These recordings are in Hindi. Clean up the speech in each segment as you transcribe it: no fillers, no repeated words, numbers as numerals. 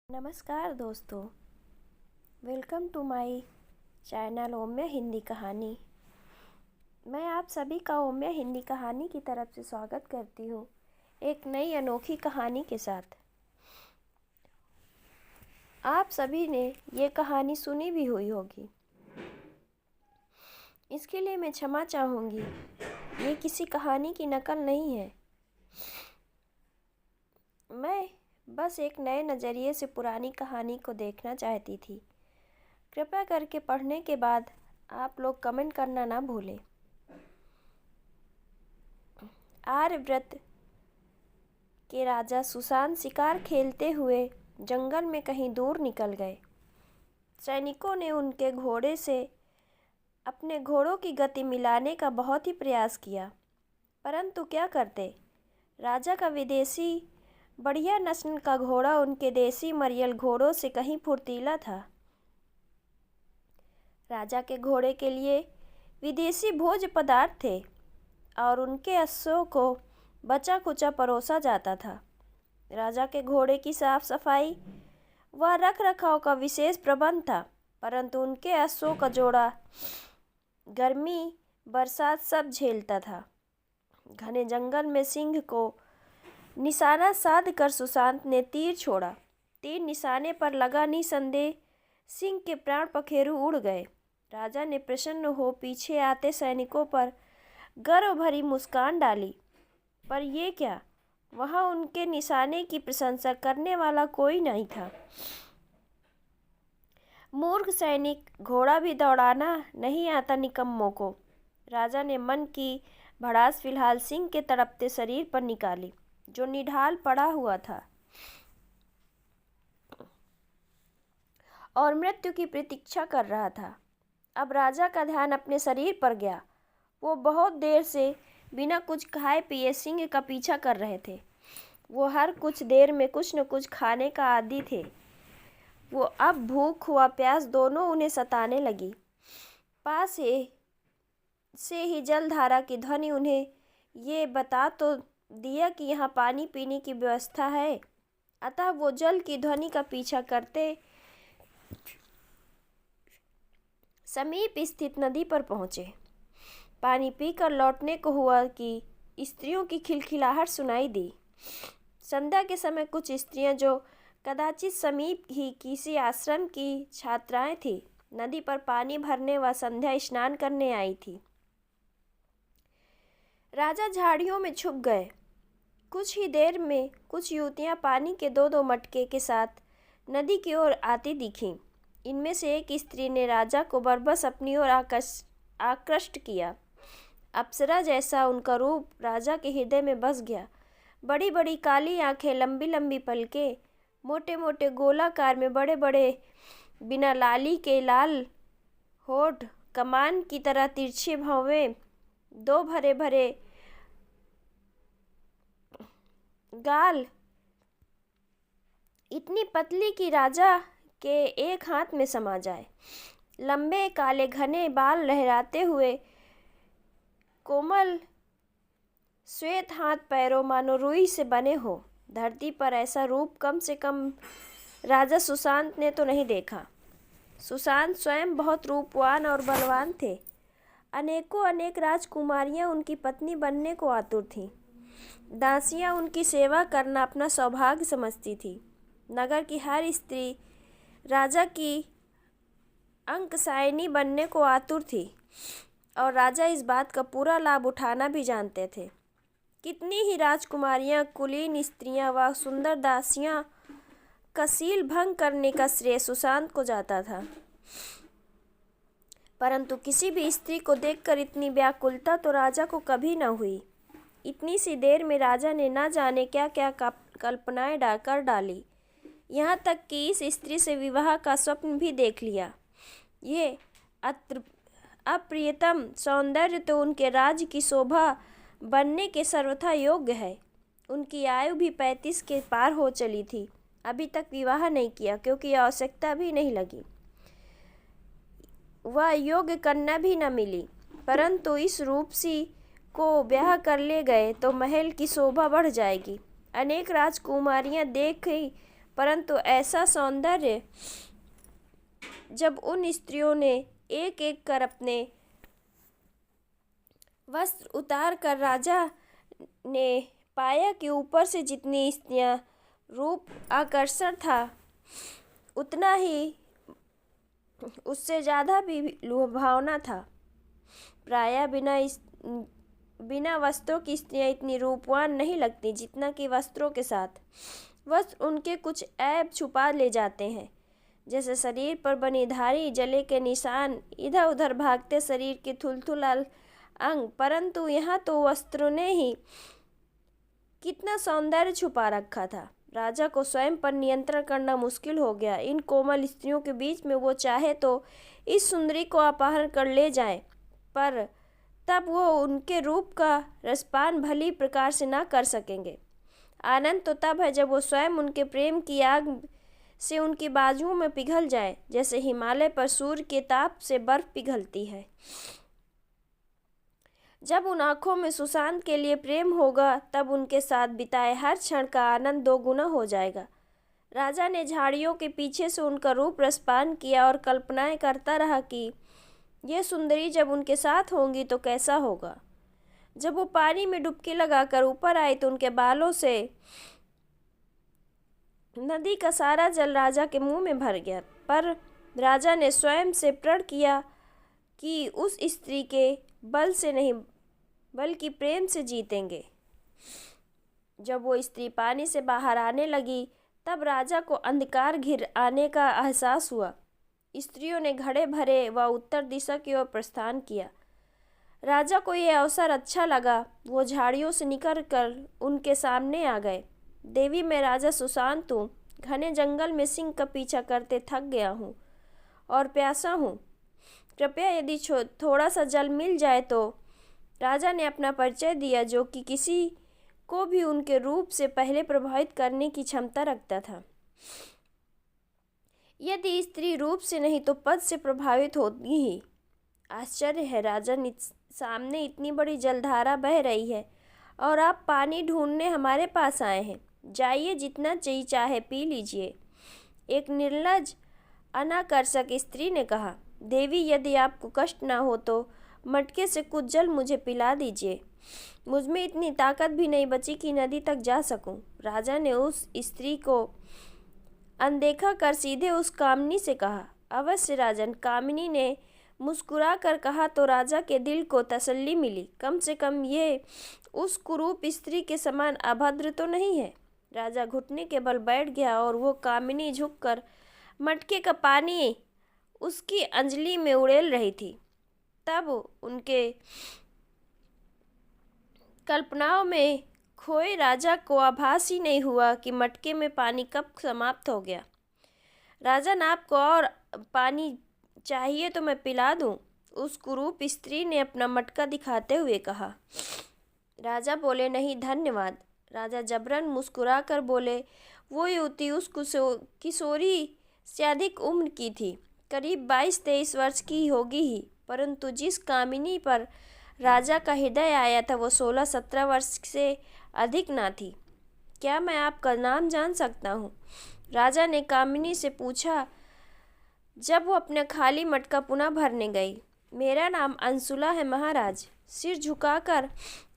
नमस्कार दोस्तों, welcome to my channel Omya Hindi कहानी। मैं आप सभी का ओम्या हिंदी कहानी की तरफ से स्वागत करती हूँ एक नई अनोखी कहानी के साथ। आप सभी ने ये कहानी सुनी भी हुई होगी, इसके लिए मैं क्षमा चाहूँगी। ये किसी कहानी की नकल नहीं है। मैं बस एक नए नज़रिए से पुरानी कहानी को देखना चाहती थी। कृपया करके पढ़ने के बाद आप लोग कमेंट करना ना भूलें। आर्यव्रत के राजा सुशांत शिकार खेलते हुए जंगल में कहीं दूर निकल गए। सैनिकों ने उनके घोड़े से अपने घोड़ों की गति मिलाने का बहुत ही प्रयास किया, परंतु क्या करते। राजा का विदेशी बढ़िया नस्ल का घोड़ा उनके देसी मरियल घोड़ों से कहीं फुर्तीला था। राजा के घोड़े के लिए विदेशी भोज्य पदार्थ थे और उनके अश्वों को बचा खुचा परोसा जाता था। राजा के घोड़े की साफ सफाई व रख रखाव का विशेष प्रबंध था, परंतु उनके अश्वों का जोड़ा गर्मी बरसात सब झेलता था। घने जंगल में सिंह को निशाना साध कर सुशांत ने तीर छोड़ा। तीर निशाने पर लगा, निसंदेह सिंह के प्राण पखेरु उड़ गए। राजा ने प्रसन्न हो पीछे आते सैनिकों पर गर्व भरी मुस्कान डाली, पर ये क्या, वहां उनके निशाने की प्रशंसा करने वाला कोई नहीं था। मूर्ख सैनिक, घोड़ा भी दौड़ाना नहीं आता निकम्मों को। राजा ने मन की भड़ास फिलहाल सिंह के तड़पते शरीर पर निकाली, जो निढाल पड़ा हुआ था और मृत्यु की प्रतीक्षा कर रहा था। अब राजा का ध्यान अपने शरीर पर गया। वो बहुत देर से बिना कुछ खाए पिए सिंह का पीछा कर रहे थे। वो हर कुछ देर में कुछ न कुछ खाने का आदी थे। वो अब भूख व प्यास दोनों उन्हें सताने लगी। पास से ही जलधारा की ध्वनि उन्हें ये बता तो दिया कि यहाँ पानी पीने की व्यवस्था है। अतः वो जल की ध्वनि का पीछा करते समीप स्थित नदी पर पहुंचे। पानी पीकर लौटने को हुआ कि स्त्रियों की खिलखिलाहट सुनाई दी। संध्या के समय कुछ स्त्रियां, जो कदाचित समीप ही किसी आश्रम की छात्राएं थीं, नदी पर पानी भरने व संध्या स्नान करने आई थी। राजा झाड़ियों में छुप गए। कुछ ही देर में कुछ युवतियां पानी के दो दो मटके के साथ नदी की ओर आती दिखीं। इनमें से एक स्त्री ने राजा को बरबस अपनी ओर आकृष्ट किया। अप्सरा जैसा उनका रूप राजा के हृदय में बस गया। बड़ी बड़ी काली आंखें, लंबी लंबी पलकें, मोटे मोटे गोलाकार में बड़े बड़े बिना लाली के लाल होठ, कमान की तरह तिरछे भौवें, दो भरे भरे गाल, इतनी पतली कि राजा के एक हाथ में समा जाए। लंबे काले घने बाल लहराते हुए, कोमल श्वेत हाथ पैरों मानो रुई से बने हो। धरती पर ऐसा रूप कम से कम राजा सुशांत ने तो नहीं देखा। सुशांत स्वयं बहुत रूपवान और बलवान थे। अनेकों अनेक राजकुमारियां उनकी पत्नी बनने को आतुर थीं। दासियां उनकी सेवा करना अपना सौभाग्य समझती थी। नगर की हर स्त्री राजा की अंकसायनी बनने को आतुर थी और राजा इस बात का पूरा लाभ उठाना भी जानते थे। कितनी ही राजकुमारियां, कुलीन स्त्रियां व सुंदर दासियां का शील भंग करने का श्रेय सुशांत को जाता था, परंतु किसी भी स्त्री को देखकर इतनी व्याकुलता तो राजा को कभी न हुई। इतनी सी देर में राजा ने न जाने क्या क्या कल्पनाएं कर डाली। यहाँ तक कि इस स्त्री से विवाह का स्वप्न भी देख लिया। ये अप्रियतम सौंदर्य तो उनके राज्य की शोभा बनने के सर्वथा योग्य है। उनकी आयु भी 35 के पार हो चली थी। अभी तक विवाह नहीं किया, क्योंकि आवश्यकता भी नहीं लगी। वह योग्य कन्या भी न मिली, परंतु इस रूपसी को ब्याह कर ले गए तो महल की शोभा बढ़ जाएगी। अनेक राजकुमारियां देख ही परंतु ऐसा सौंदर्य जब उन स्त्रियों ने एक एक कर अपने वस्त्र उतार कर राजा ने पाया कि ऊपर से जितनी स्त्रियां रूप आकर्षण था, उतना ही उससे ज़्यादा भी लुभावना था। प्रायः बिना वस्त्रों की स्त्रियां इतनी रूपवान नहीं लगती जितना कि वस्त्रों के साथ। वस्त्र उनके कुछ ऐब छुपा ले जाते हैं, जैसे शरीर पर बनी धारी, जले के निशान, इधर उधर भागते शरीर के थुलथुल अंग। परंतु यहाँ तो वस्त्रों ने ही कितना सौंदर्य छुपा रखा था। राजा को स्वयं पर नियंत्रण करना मुश्किल हो गया। इन कोमल स्त्रियों के बीच में वो चाहे तो इस सुंदरी को अपहरण कर ले जाए, पर तब वो उनके रूप का रसपान भली प्रकार से ना कर सकेंगे। आनंद तो तब है जब वो स्वयं उनके प्रेम की आग से उनकी बाजुओं में पिघल जाए, जैसे हिमालय पर सूर्य के ताप से बर्फ पिघलती है। जब उन आँखों में सुशांत के लिए प्रेम होगा, तब उनके साथ बिताए हर क्षण का आनंद 2 गुना हो जाएगा। राजा ने झाड़ियों के पीछे से उनका रूप रसपान किया और कल्पनाएं करता रहा कि ये सुंदरी जब उनके साथ होंगी तो कैसा होगा। जब वो पानी में डुबकी लगाकर ऊपर आई तो उनके बालों से नदी का सारा जल राजा के मुंह में भर गया, पर राजा ने स्वयं से प्रण किया कि उस स्त्री के बल से नहीं बल्कि प्रेम से जीतेंगे। जब वो स्त्री पानी से बाहर आने लगी, तब राजा को अंधकार घिर आने का एहसास हुआ। स्त्रियों ने घड़े भरे व उत्तर दिशा की ओर प्रस्थान किया। राजा को यह अवसर अच्छा लगा। वो झाड़ियों से निकलकर उनके सामने आ गए। देवी, मैं राजा सुशांत हूँ। घने जंगल में सिंह का पीछा करते थक गया हूँ और प्यासा हूँ। कृपया यदि थोड़ा सा जल मिल जाए तो। राजा ने अपना परिचय दिया, जो कि किसी को भी उनके रूप से पहले प्रभावित करने की क्षमता रखता था। यदि स्त्री रूप से नहीं तो पद से प्रभावित होगी ही। आश्चर्य है राजा, सामने इतनी बड़ी जलधारा बह रही है और आप पानी ढूंढने हमारे पास आए हैं। जाइए, जितना चाहे पी लीजिए। एक निर्लज अनाकर्षक स्त्री ने कहा। देवी, यदि आपको कष्ट ना हो तो मटके से कुछ जल मुझे पिला दीजिए। मुझमें इतनी ताकत भी नहीं बची कि नदी तक जा सकूं। राजा ने उस स्त्री को अनदेखा कर सीधे उस कामिनी से कहा। अवश्य राजन, कामिनी ने मुस्कुरा कर कहा तो राजा के दिल को तसल्ली मिली। कम से कम ये उस कुरूप स्त्री के समान अभद्र तो नहीं है। राजा घुटने के बल बैठ गया और वो कामिनी झुककर मटके का पानी उसकी अंजलि में उड़ेल रही थी। तब उनके कल्पनाओं में खोए राजा को आभास ही नहीं हुआ कि मटके में पानी कब समाप्त हो गया। राजन, आपको और पानी चाहिए तो मैं पिला दूं, उस कुरूप स्त्री ने अपना मटका दिखाते हुए कहा। राजा बोले, नहीं धन्यवाद। राजा जबरन मुस्कुरा कर बोले। वो युवती उस किशोरी से अधिक उम्र की थी, करीब 22-23 वर्ष की होगी ही, परंतु जिस कामिनी पर राजा का हृदय आया था वो 16-17 वर्ष से अधिक ना थी। क्या मैं आपका नाम जान सकता हूँ? राजा ने कामिनी से पूछा जब वो अपने खाली मटका पुनः भरने गई। मेरा नाम अंशुला है महाराज। सिर झुकाकर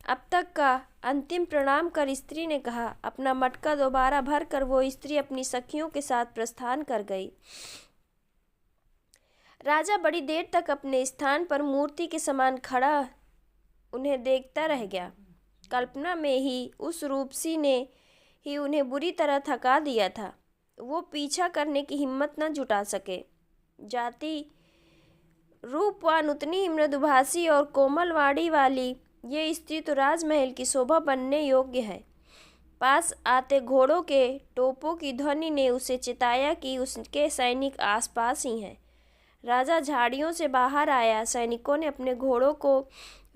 अब तक का अंतिम प्रणाम कर स्त्री ने कहा। अपना मटका दोबारा भरकर वो स्त्री अपनी सखियों के साथ प्रस्थान कर गई। राजा बड़ी देर तक अपने स्थान पर मूर्ति के समान खड़ा उन्हें देखता रह गया। कल्पना में ही उस रूपसी ने ही उन्हें बुरी तरह थका दिया था। वो पीछा करने की हिम्मत न जुटा सके। जाति रूपवान, उतनी ही मृदुभाषी और कोमल वाणी वाली ये स्त्री तो राजमहल की शोभा बनने योग्य है। पास आते घोड़ों के टोपों की ध्वनि ने उसे चिताया कि उसके सैनिक आसपास ही हैं। राजा झाड़ियों से बाहर आया। सैनिकों ने अपने घोड़ों को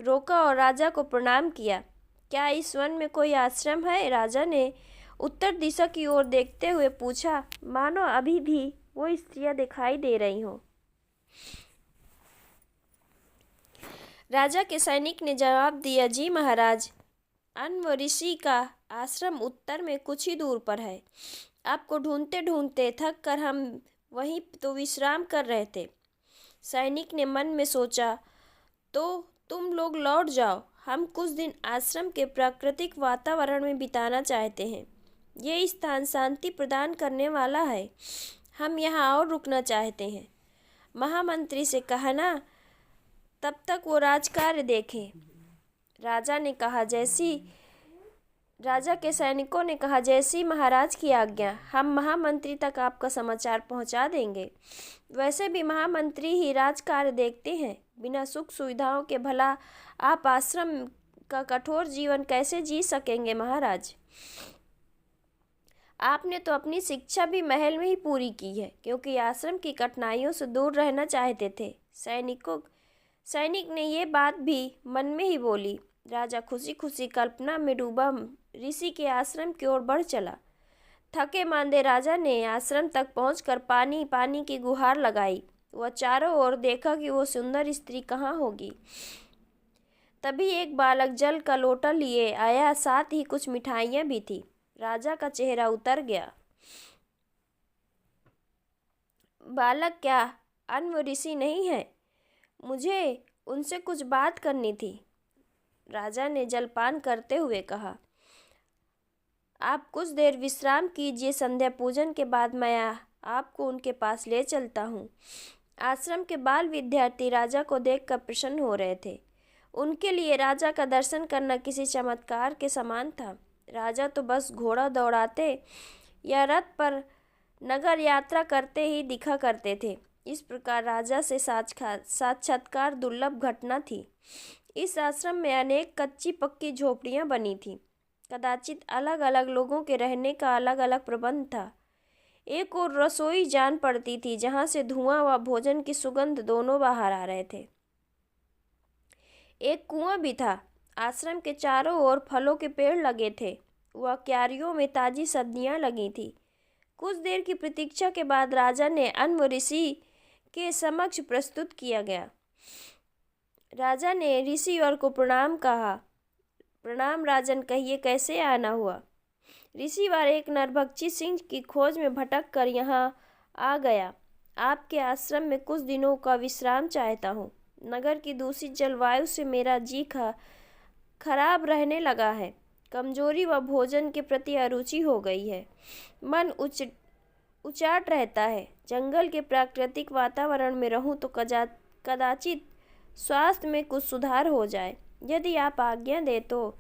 रोका और राजा को प्रणाम किया। क्या इस वन में कोई आश्रम है? राजा ने उत्तर दिशा की ओर देखते हुए पूछा, मानो अभी भी वो स्त्रियां दिखाई दे रही हों। राजा के सैनिक ने जवाब दिया, जी महाराज, अन्व ऋषि का आश्रम उत्तर में कुछ ही दूर पर है। आपको ढूंढते ढूंढते थक कर हम वहीं तो विश्राम कर रहे थे। सैनिक ने मन में सोचा, तो तुम लोग लौट जाओ, हम कुछ दिन आश्रम के प्राकृतिक वातावरण में बिताना चाहते हैं। ये स्थान शांति प्रदान करने वाला है, हम यहाँ और रुकना चाहते हैं। महामंत्री से कहा ना, तब तक वो राजकार्य देखें। राजा के सैनिकों ने कहा, जैसी महाराज की आज्ञा, हम महामंत्री तक आपका समाचार पहुंचा देंगे। वैसे भी महामंत्री ही राजकार्य देखते हैं, बिना सुख सुविधाओं के भला आप आश्रम का कठोर जीवन कैसे जी सकेंगे महाराज। आपने तो अपनी शिक्षा भी महल में ही पूरी की है, क्योंकि आश्रम की कठिनाइयों से दूर रहना चाहते थे। सैनिक ने ये बात भी मन में ही बोली। राजा खुशी खुशी कल्पना में डूबा ऋषि के आश्रम की ओर बढ़ चला। थके मांदे राजा ने आश्रम तक पहुंचकर पानी पानी की गुहार लगाई। वह चारों ओर देखा कि वो सुंदर स्त्री कहाँ होगी। तभी एक बालक जल का लोटा लिए आया, साथ ही कुछ मिठाइयाँ भी थी। राजा का चेहरा उतर गया। बालक क्या अन्व ऋषि नहीं है? मुझे उनसे कुछ बात करनी थी, राजा ने जलपान करते हुए कहा। आप कुछ देर विश्राम कीजिए, संध्या पूजन के बाद मैं आपको उनके पास ले चलता हूँ। आश्रम के बाल विद्यार्थी राजा को देखकर प्रसन्न हो रहे थे। उनके लिए राजा का दर्शन करना किसी चमत्कार के समान था। राजा तो बस घोड़ा दौड़ाते या रथ पर नगर यात्रा करते ही दिखा करते थे। इस प्रकार राजा से साक्षात्कार दुर्लभ घटना थी। इस आश्रम में अनेक कच्ची पक्की झोपड़ियां बनी थीं। कदाचित अलग अलग लोगों के रहने का अलग अलग प्रबंध था। एक और रसोई जान पड़ती थी, जहां से धुआं व भोजन की सुगंध दोनों बाहर आ रहे थे। एक कुआं भी था। आश्रम के चारों ओर फलों के पेड़ लगे थे व क्यारियों में ताजी सब्जियां लगी थी। कुछ देर की प्रतीक्षा के बाद राजा ने अन्व ऋषि के समक्ष प्रस्तुत किया गया। राजा ने ऋषिवर को प्रणाम कहा। प्रणाम राजन, कहिए कैसे आना हुआ? ऋषिवर एक नरभक्षी सिंह की खोज में भटक कर यहाँ आ गया। आपके आश्रम में कुछ दिनों का विश्राम चाहता हूँ। नगर की दूषित जलवायु से मेरा जी खराब रहने लगा है। कमजोरी व भोजन के प्रति अरुचि हो गई है। मन उचाट रहता है। जंगल के प्राकृतिक वातावरण में रहूं तो कदाचित स्वास्थ्य में कुछ सुधार हो जाए, यदि आप आज्ञा दे तो।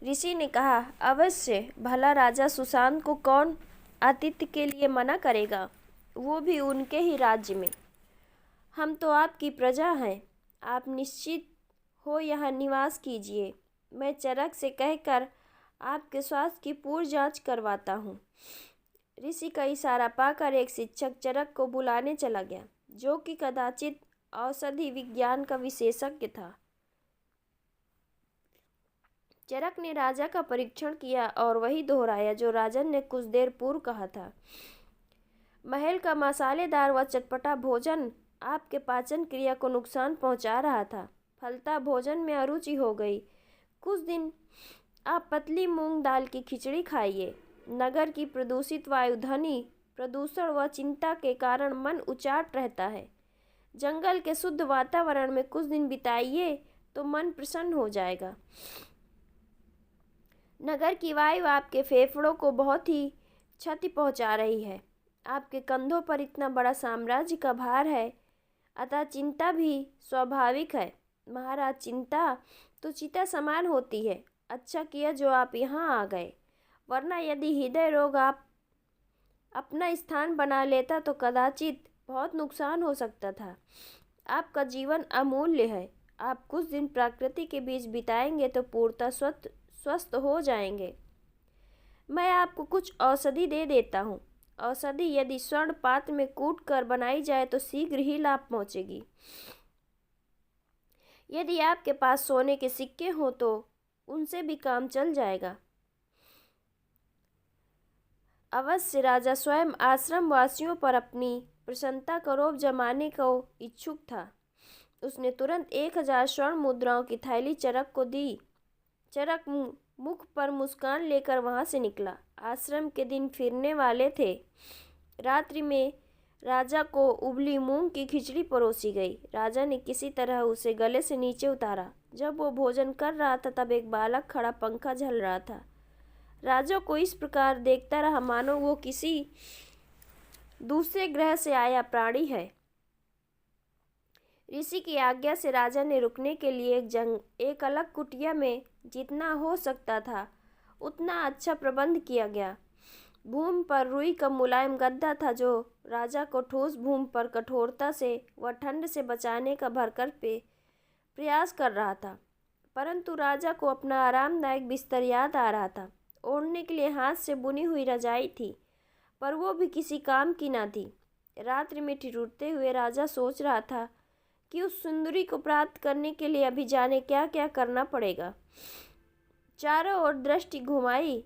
ऋषि ने कहा, अवश्य। भला राजा सुशांत को कौन आतिथ्य के लिए मना करेगा, वो भी उनके ही राज्य में। हम तो आपकी प्रजा हैं, आप निश्चित हो यहाँ निवास कीजिए। मैं चरक से कहकर आपके स्वास्थ्य की पूर्ण जांच करवाता हूँ। ऋषि का इशारा पाकर एक शिक्षक चरक को बुलाने चला गया, जो कि कदाचित औषधि विज्ञान का विशेषज्ञ था। चरक ने राजा का परीक्षण किया और वही दोहराया जो राजन ने कुछ देर पूर्व कहा था। महल का मसालेदार व चटपटा भोजन आपके पाचन क्रिया को नुकसान पहुंचा रहा था। फलता भोजन में अरुचि हो गई। कुछ दिन आप पतली मूंग दाल की खिचड़ी खाइए। नगर की प्रदूषित वायु, ध्वनि प्रदूषण व चिंता के कारण मन उचाट रहता है। जंगल के शुद्ध वातावरण में कुछ दिन बिताइए तो मन प्रसन्न हो जाएगा। नगर की वायु आपके फेफड़ों को बहुत ही क्षति पहुंचा रही है। आपके कंधों पर इतना बड़ा साम्राज्य का भार है, अतः चिंता भी स्वाभाविक है। महाराज, चिंता तो चिता समान होती है। अच्छा किया जो आप यहाँ आ गए, वरना यदि हृदय रोग आप अपना स्थान बना लेता तो कदाचित बहुत नुकसान हो सकता था। आपका जीवन अमूल्य है। आप कुछ दिन प्रकृति के बीच बिताएंगे तो पूर्णतः स्वस्थ हो जाएंगे। मैं आपको कुछ औषधि दे देता हूँ। औषधि यदि स्वर्ण पात्र में कूट कर बनाई जाए तो शीघ्र ही लाभ पहुँचेगी। यदि आपके पास सोने के सिक्के हों तो उनसे भी काम चल जाएगा। अवश्य। राजा स्वयं आश्रम वासियों पर अपनी प्रसन्नता का रौब जमाने को इच्छुक था। उसने तुरंत 1000 स्वर्ण मुद्राओं की थैली चरक को दी। चरक मुख पर मुस्कान लेकर वहां से निकला। आश्रम के दिन फिरने वाले थे। रात्रि में राजा को उबली मूंग की खिचड़ी परोसी गई। राजा ने किसी तरह उसे गले से नीचे उतारा। जब वो भोजन कर रहा था तब एक बालक खड़ा पंखा झल रहा था। राजा को इस प्रकार देखता रहा मानो वो किसी दूसरे ग्रह से आया प्राणी है। ऋषि की आज्ञा से राजा ने रुकने के लिए एक अलग कुटिया में जितना हो सकता था उतना अच्छा प्रबंध किया गया। भूमि पर रुई का मुलायम गद्दा था जो राजा को ठोस भूमि पर कठोरता से व ठंड से बचाने का भरकर प्रयास कर रहा था। परंतु राजा को अपना आरामदायक बिस्तर याद आ रहा था। ओढ़ने के लिए हाथ से बुनी हुई रजाई थी, पर वो भी किसी काम की ना थी। रात्रि में ठिठुरते हुए राजा सोच रहा था कि उस सुंदरी को प्राप्त करने के लिए अभी जाने क्या क्या करना पड़ेगा। चारों ओर दृष्टि घुमाई।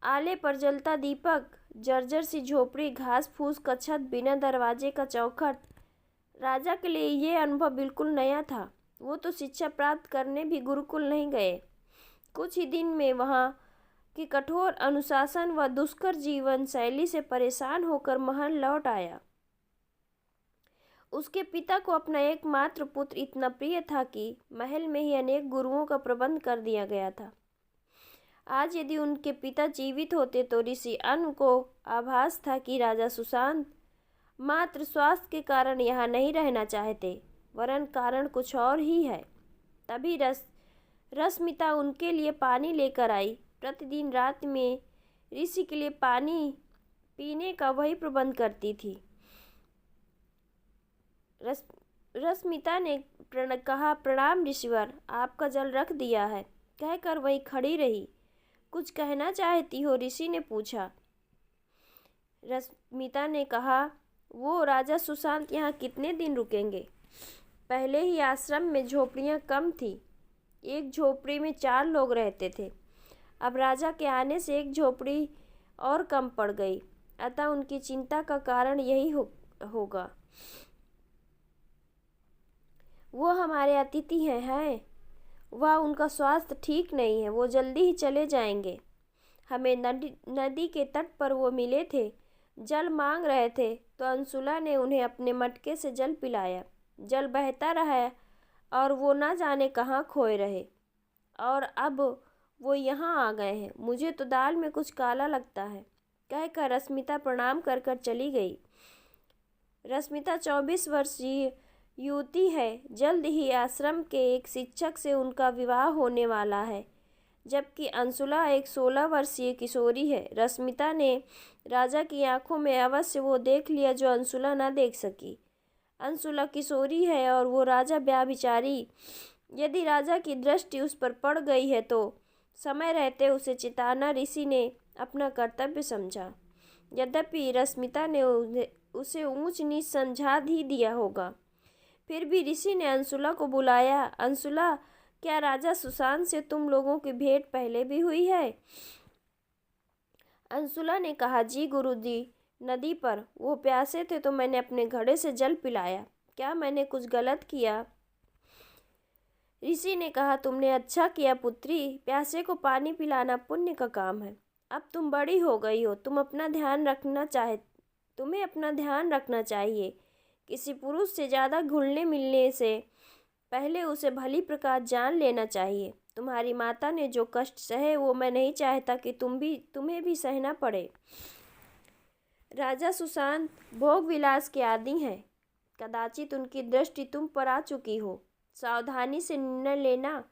आले पर जलता दीपक, जर्जर सी झोपड़ी, घास फूस का छत, बिना दरवाजे का चौखट। राजा के लिए ये अनुभव बिल्कुल नया था। वो तो शिक्षा प्राप्त करने भी गुरुकुल नहीं गए। कुछ ही दिन में वहाँ की कठोर अनुशासन व दुष्कर जीवन शैली से परेशान होकर महल लौट आया। उसके पिता को अपना एकमात्र पुत्र इतना प्रिय था कि महल में ही अनेक गुरुओं का प्रबंध कर दिया गया था। आज यदि उनके पिता जीवित होते तो ऋषि अन्न को आभास था कि राजा सुशांत मात्र स्वास्थ्य के कारण यहाँ नहीं रहना चाहते, वरन कारण कुछ और ही है। तभी रश्मिता उनके लिए पानी लेकर आई। प्रतिदिन रात में ऋषि के लिए पानी पीने का वही प्रबंध करती थी। रश्मिता ने कहा, प्रणाम ऋषिवर, आपका जल रख दिया है, कहकर वहीं खड़ी रही। कुछ कहना चाहती हो? ऋषि ने पूछा। रश्मिता ने कहा, वो राजा सुशांत यहाँ कितने दिन रुकेंगे? पहले ही आश्रम में झोपड़ियाँ कम थी। एक झोपड़ी में 4 लोग रहते थे। अब राजा के आने से एक झोपड़ी और कम पड़ गई, अतः उनकी चिंता का कारण यही होगा। वो हमारे अतिथि हैं। वह उनका स्वास्थ्य ठीक नहीं है, वो जल्दी ही चले जाएंगे। हमें नदी के तट पर वो मिले थे, जल मांग रहे थे तो अंशुला ने उन्हें अपने मटके से जल पिलाया। जल बहता रहा और वो ना जाने कहाँ खोए रहे, और अब वो यहाँ आ गए हैं। मुझे तो दाल में कुछ काला लगता है, कहकर रश्मिता प्रणाम कर कर चली गई। रश्मिता 24 वर्षीय युवती है। जल्द ही आश्रम के एक शिक्षक से उनका विवाह होने वाला है, जबकि अंशुला एक 16 वर्षीय किशोरी है। रश्मिता ने राजा की आंखों में अवश्य वो देख लिया जो अंशुला न देख सकी। अंशुला किशोरी है और वो राजा व्यभिचारी। यदि राजा की दृष्टि उस पर पड़ गई है तो समय रहते उसे चिताना ऋषि ने अपना कर्तव्य समझा। यद्यपि रश्मिता ने उसे ऊंच नीच समझा ही दिया होगा, फिर भी ऋषि ने अंशुला को बुलाया। अंशुला, क्या राजा सुशांत से तुम लोगों की भेंट पहले भी हुई है? अंशुला ने कहा, जी गुरुजी, नदी पर। वो प्यासे थे तो मैंने अपने घड़े से जल पिलाया। क्या मैंने कुछ गलत किया? ऋषि ने कहा, तुमने अच्छा किया पुत्री, प्यासे को पानी पिलाना पुण्य का काम है। अब तुम बड़ी हो गई हो, तुम्हें अपना ध्यान रखना चाहिए। किसी पुरुष से ज़्यादा घुलने मिलने से पहले उसे भली प्रकार जान लेना चाहिए। तुम्हारी माता ने जो कष्ट सहे वो मैं नहीं चाहता कि तुम्हें भी सहना पड़े। राजा सुशांत भोग विलास के आदी हैं। कदाचित उनकी दृष्टि तुम पर आ चुकी हो। सावधानी से निर्णय लेना।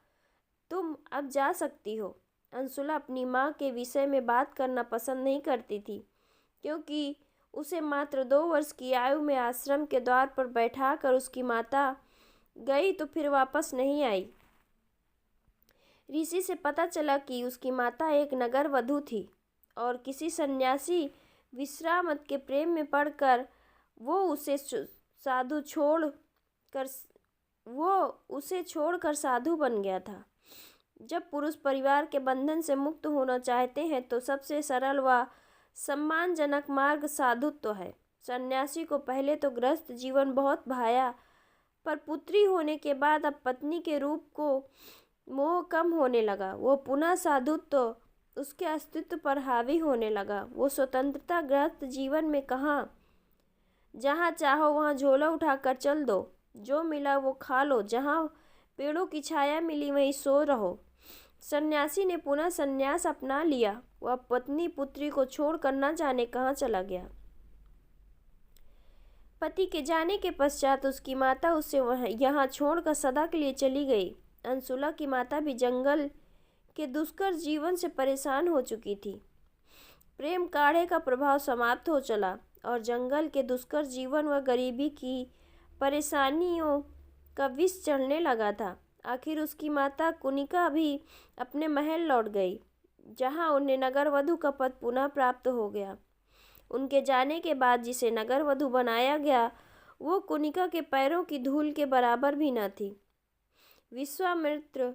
तुम अब जा सकती हो। अंशुला अपनी माँ के विषय में बात करना पसंद नहीं करती थी, क्योंकि उसे मात्र 2 वर्ष की आयु में आश्रम के द्वार पर बैठाकर उसकी माता गई तो फिर वापस नहीं आई। ऋषि से पता चला कि उसकी माता एक नगर वधू थी और किसी सन्यासी विश्रामत के प्रेम में पड़कर वो उसे छोड़कर साधु बन गया था। जब पुरुष परिवार के बंधन से मुक्त होना चाहते हैं तो सबसे सरल व सम्मानजनक मार्ग साधुत्व है। सन्यासी को पहले तो गृहस्थ जीवन बहुत भाया, पर पुत्री होने के बाद अब पत्नी के रूप को मोह कम होने लगा। वो पुनः साधुत्व उसके अस्तित्व पर हावी होने लगा। वो स्वतंत्रता ग्रस्त जीवन में कहाँ, जहाँ चाहो वहाँ झोला उठाकर चल दो, जो मिला वो खा लो, जहाँ पेड़ों की छाया मिली वहीं सो रहो। सन्यासी ने पुनः संन्यास अपना लिया। वह पत्नी पुत्री को छोड़कर न जाने कहाँ चला गया। पति के जाने के पश्चात उसकी माता उसे यहाँ छोड़कर सदा के लिए चली गई। अंशुला की माता भी जंगल के दुष्कर जीवन से परेशान हो चुकी थी। प्रेम काढ़े का प्रभाव समाप्त हो चला और जंगल के दुष्कर जीवन व गरीबी की परेशानियों का विष चढ़ने लगा था। आखिर उसकी माता कुनिका भी अपने महल लौट गई, जहाँ उन्हें नगर वधू का पद पुनः प्राप्त हो गया। उनके जाने के बाद जिसे नगर वधू बनाया गया वो कुनिका के पैरों की धूल के बराबर भी न थी। विश्वामित्र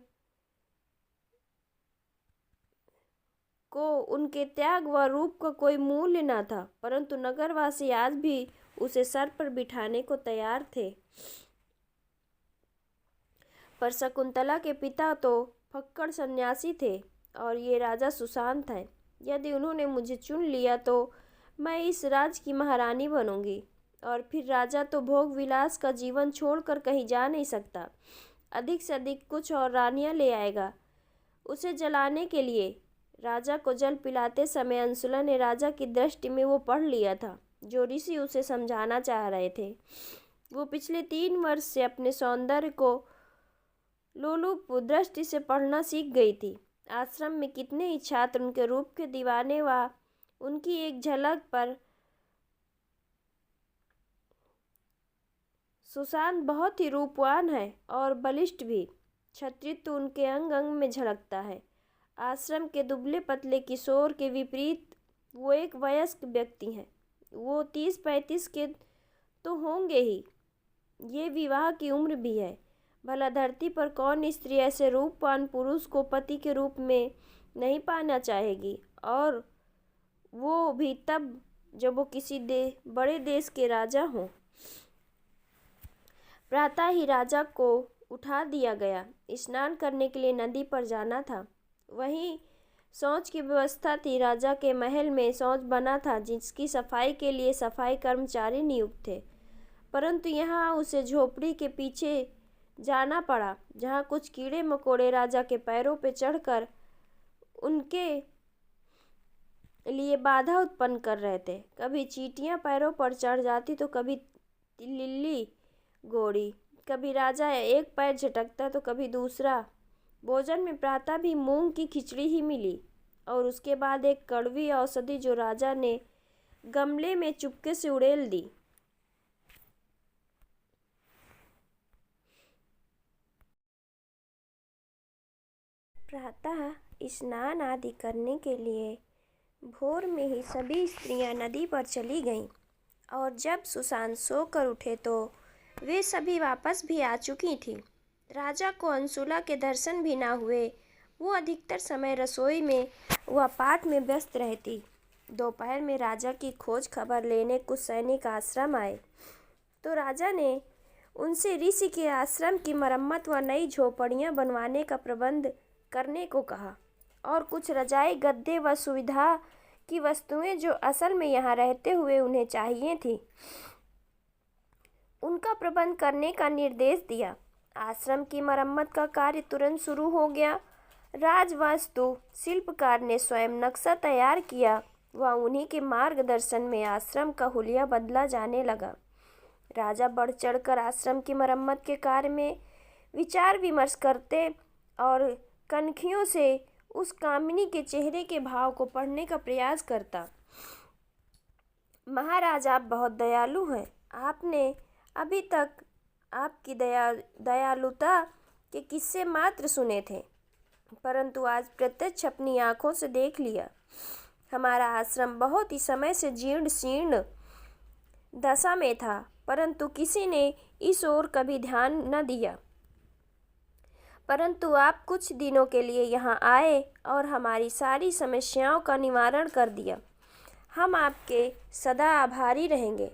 को उनके त्याग व रूप का कोई मूल्य न था, परंतु नगरवासी आज भी उसे सर पर बिठाने को तैयार थे। पर शकुंतला के पिता तो फक्कड़ सन्यासी थे और ये राजा सुशांत हैं। यदि उन्होंने मुझे चुन लिया तो मैं इस राज की महारानी बनूंगी, और फिर राजा तो भोग विलास का जीवन छोड़कर कहीं जा नहीं सकता। अधिक से अधिक कुछ और रानियां ले आएगा उसे जलाने के लिए। राजा को जल पिलाते समय अंशुला ने राजा की दृष्टि में वो पढ़ लिया था जो ऋषि उसे समझाना चाह रहे थे। वो पिछले 3 वर्ष से अपने सौंदर्य को लोलुप दृष्टि से पढ़ना सीख गई थी। आश्रम में कितने ही छात्र उनके रूप के दीवाने व उनकी एक झलक पर सुशांत बहुत ही रूपवान है और बलिष्ठ भी। क्षत्रित्व उनके अंग अंग में झलकता है। आश्रम के दुबले पतले किशोर के विपरीत वो एक वयस्क व्यक्ति हैं। वो 30-35 के तो होंगे ही। ये विवाह की उम्र भी है। भला धरती पर कौन स्त्री ऐसे रूपवान पुरुष को पति के रूप में नहीं पाना चाहेगी, और वो भी तब जब वो किसी बड़े देश के राजा हों। प्रातः ही राजा को उठा दिया गया। स्नान करने के लिए नदी पर जाना था। वहीं शौच की व्यवस्था थी। राजा के महल में शौच बना था जिसकी सफाई के लिए सफाई कर्मचारी नियुक्त थे, परंतु यहाँ उसे झोपड़ी के पीछे जाना पड़ा, जहाँ कुछ कीड़े मकोड़े राजा के पैरों पर चढ़कर उनके लिए बाधा उत्पन्न कर रहे थे। कभी चींटियां पैरों पर चढ़ जाती तो कभी लिल्ली गोड़ी, कभी राजा एक पैर झटकता तो कभी दूसरा। भोजन में प्रातः भी मूंग की खिचड़ी ही मिली और उसके बाद एक कड़वी औषधि जो राजा ने गमले में चुपके से उड़ेल दी। प्रातः स्नान आदि करने के लिए भोर में ही सभी स्त्रियां नदी पर चली गईं, और जब सुशांत सोकर उठे तो वे सभी वापस भी आ चुकी थीं। राजा को अंशुला के दर्शन भी ना हुए। वो अधिकतर समय रसोई में व पाठ में व्यस्त रहती। दोपहर में राजा की खोज खबर लेने कुछ सैनिक आश्रम आए तो राजा ने उनसे ऋषि के आश्रम की मरम्मत व नई झोपड़ियाँ बनवाने का प्रबंध करने को कहा, और कुछ रजाई गद्दे व सुविधा की वस्तुएं जो असल में यहाँ रहते हुए उन्हें चाहिए थी, उनका प्रबंध करने का निर्देश दिया। आश्रम की मरम्मत का कार्य तुरंत शुरू हो गया। राजवास्तु शिल्पकार ने स्वयं नक्शा तैयार किया व उन्हीं के मार्गदर्शन में आश्रम का हुलिया बदला जाने लगा। राजा बढ़ चढ़कर आश्रम की मरम्मत के कार्य में विचार विमर्श करते और कनखियों से उस कामिनी के चेहरे के भाव को पढ़ने का प्रयास करता। महाराज, आप बहुत दयालु हैं। आपने अभी तक आपकी दयालुता के किस्से मात्र सुने थे, परंतु आज प्रत्यक्ष अपनी आंखों से देख लिया। हमारा आश्रम बहुत ही समय से जीर्ण शीर्ण दशा में था, परंतु किसी ने इस ओर कभी ध्यान न दिया। परंतु आप कुछ दिनों के लिए यहाँ आए और हमारी सारी समस्याओं का निवारण कर दिया। हम आपके सदा आभारी रहेंगे।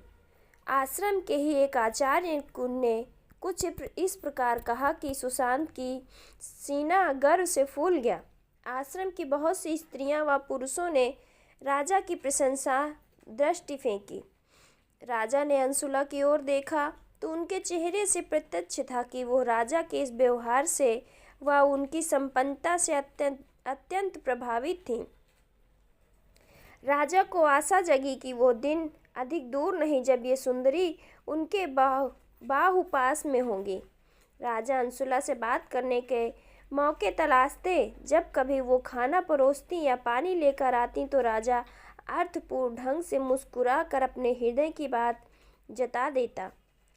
आश्रम के ही एक आचार्य ने कुछ इस प्रकार कहा कि सुशांत की सीना गर्व से फूल गया। आश्रम की बहुत सी स्त्रियां व पुरुषों ने राजा की प्रशंसा दृष्टि फेंकी। राजा ने अंशुला की ओर देखा तो उनके चेहरे से प्रत्यक्ष था कि वो राजा के इस व्यवहार से व उनकी संपन्नता से अत्यंत प्रभावित थीं। राजा को आशा जगी कि वो दिन अधिक दूर नहीं जब ये सुंदरी उनके बाहुपास में होंगी। राजा अंशुला से बात करने के मौके तलाशते। जब कभी वो खाना परोसती या पानी लेकर आती तो राजा अर्थपूर्ण ढंग से मुस्कुरा कर अपने हृदय की बात जता देता।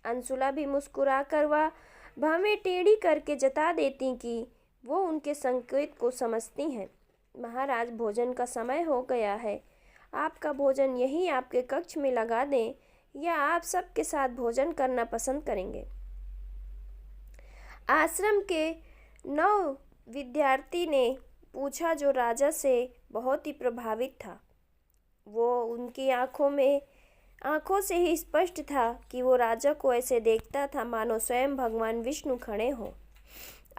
अंशुला भी मुस्कुरा कर वह भवें टेढ़ी करके जता देती कि वो उनके संकेत को समझती हैं। महाराज, भोजन का समय हो गया है। आपका भोजन यहीं आपके कक्ष में लगा दें या आप सबके साथ भोजन करना पसंद करेंगे? आश्रम के 9 विद्यार्थी ने पूछा, जो राजा से बहुत ही प्रभावित था। वो उनकी आंखों से ही स्पष्ट था कि वो राजा को ऐसे देखता था मानो स्वयं भगवान विष्णु खड़े हों।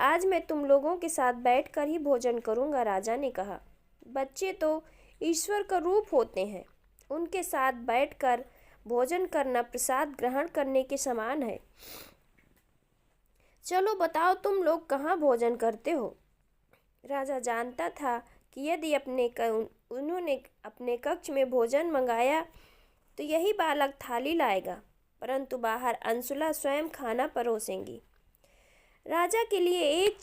आज मैं तुम लोगों के साथ बैठकर ही भोजन करूंगा, राजा ने कहा। बच्चे तो ईश्वर का रूप होते हैं, उनके साथ बैठकर भोजन करना प्रसाद ग्रहण करने के समान है। चलो बताओ, तुम लोग कहाँ भोजन करते हो? राजा जानता था कि यदि उन्होंने अपने कक्ष में भोजन मंगाया तो यही बालक थाली लाएगा, परंतु बाहर अंशुला स्वयं खाना परोसेंगी। राजा के लिए एक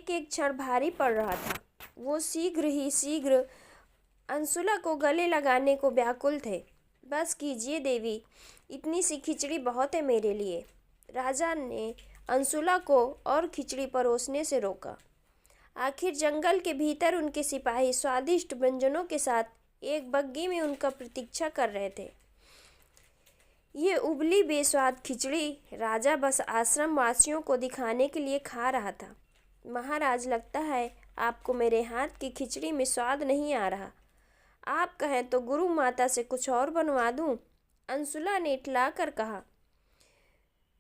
एक क्षण भारी पड़ रहा था। वो शीघ्र अंशुला को गले लगाने को व्याकुल थे। बस कीजिए देवी, इतनी सी खिचड़ी बहुत है मेरे लिए। राजा ने अंशुला को और खिचड़ी परोसने से रोका। आखिर जंगल के भीतर उनके सिपाही स्वादिष्ट व्यंजनों के साथ एक बग्गी में उनका प्रतीक्षा कर रहे थे। ये उबली बेस्वाद खिचड़ी राजा बस आश्रम वासियों को दिखाने के लिए खा रहा था। महाराज, लगता है आपको मेरे हाथ की खिचड़ी में स्वाद नहीं आ रहा। आप कहें तो गुरु माता से कुछ और बनवा दूं? अंशुला ने इठला कर कहा।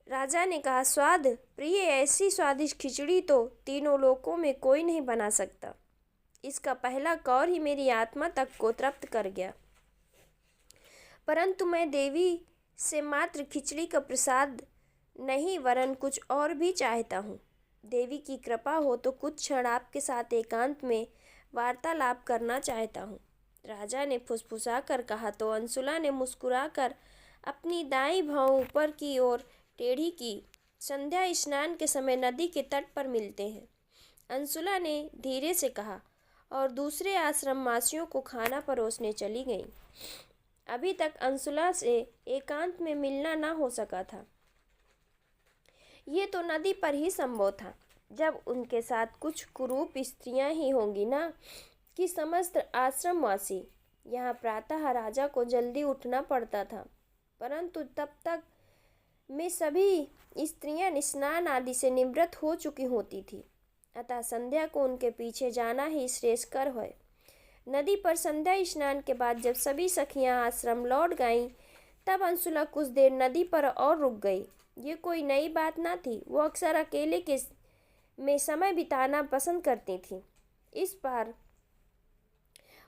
राजा ने कहा, स्वाद प्रिय, ऐसी स्वादिष्ट खिचड़ी तो तीनों लोकों में कोई नहीं बना सकता। इसका पहला कौर ही मेरी आत्मा तक को तृप्त कर गया। परंतु मैं देवी से मात्र खिचड़ी का प्रसाद नहीं वरन कुछ और भी चाहता हूँ। देवी की कृपा हो तो कुछ क्षण आपके साथ एकांत में वार्तालाप करना चाहता हूँ, राजा ने फुसफुसा कर कहा। तो अंशुला ने मुस्कुराकर अपनी दाईं भौं ऊपर की ओर टेढ़ी की। संध्या स्नान के समय नदी के तट पर मिलते हैं, अंशुला ने धीरे से कहा, और दूसरे आश्रमवासियों को खाना परोसने चली गई। अभी तक अंशुला से एकांत में मिलना न हो सका था। ये तो नदी पर ही संभव था, जब उनके साथ कुछ कुरूप स्त्रियां ही होंगी ना, कि समस्त आश्रमवासी। यहाँ प्रातः राजा को जल्दी उठना पड़ता था, परंतु तब तक में सभी स्त्रियां स्नान आदि से निवृत्त हो चुकी होती थी, अतः संध्या को उनके पीछे जाना ही श्रेयस्कर है। नदी पर संध्या स्नान के बाद जब सभी सखियां आश्रम लौट गईं, तब अंशुला कुछ देर नदी पर और रुक गई। ये कोई नई बात ना थी, वो अक्सर अकेले में समय बिताना पसंद करती थी। इस बार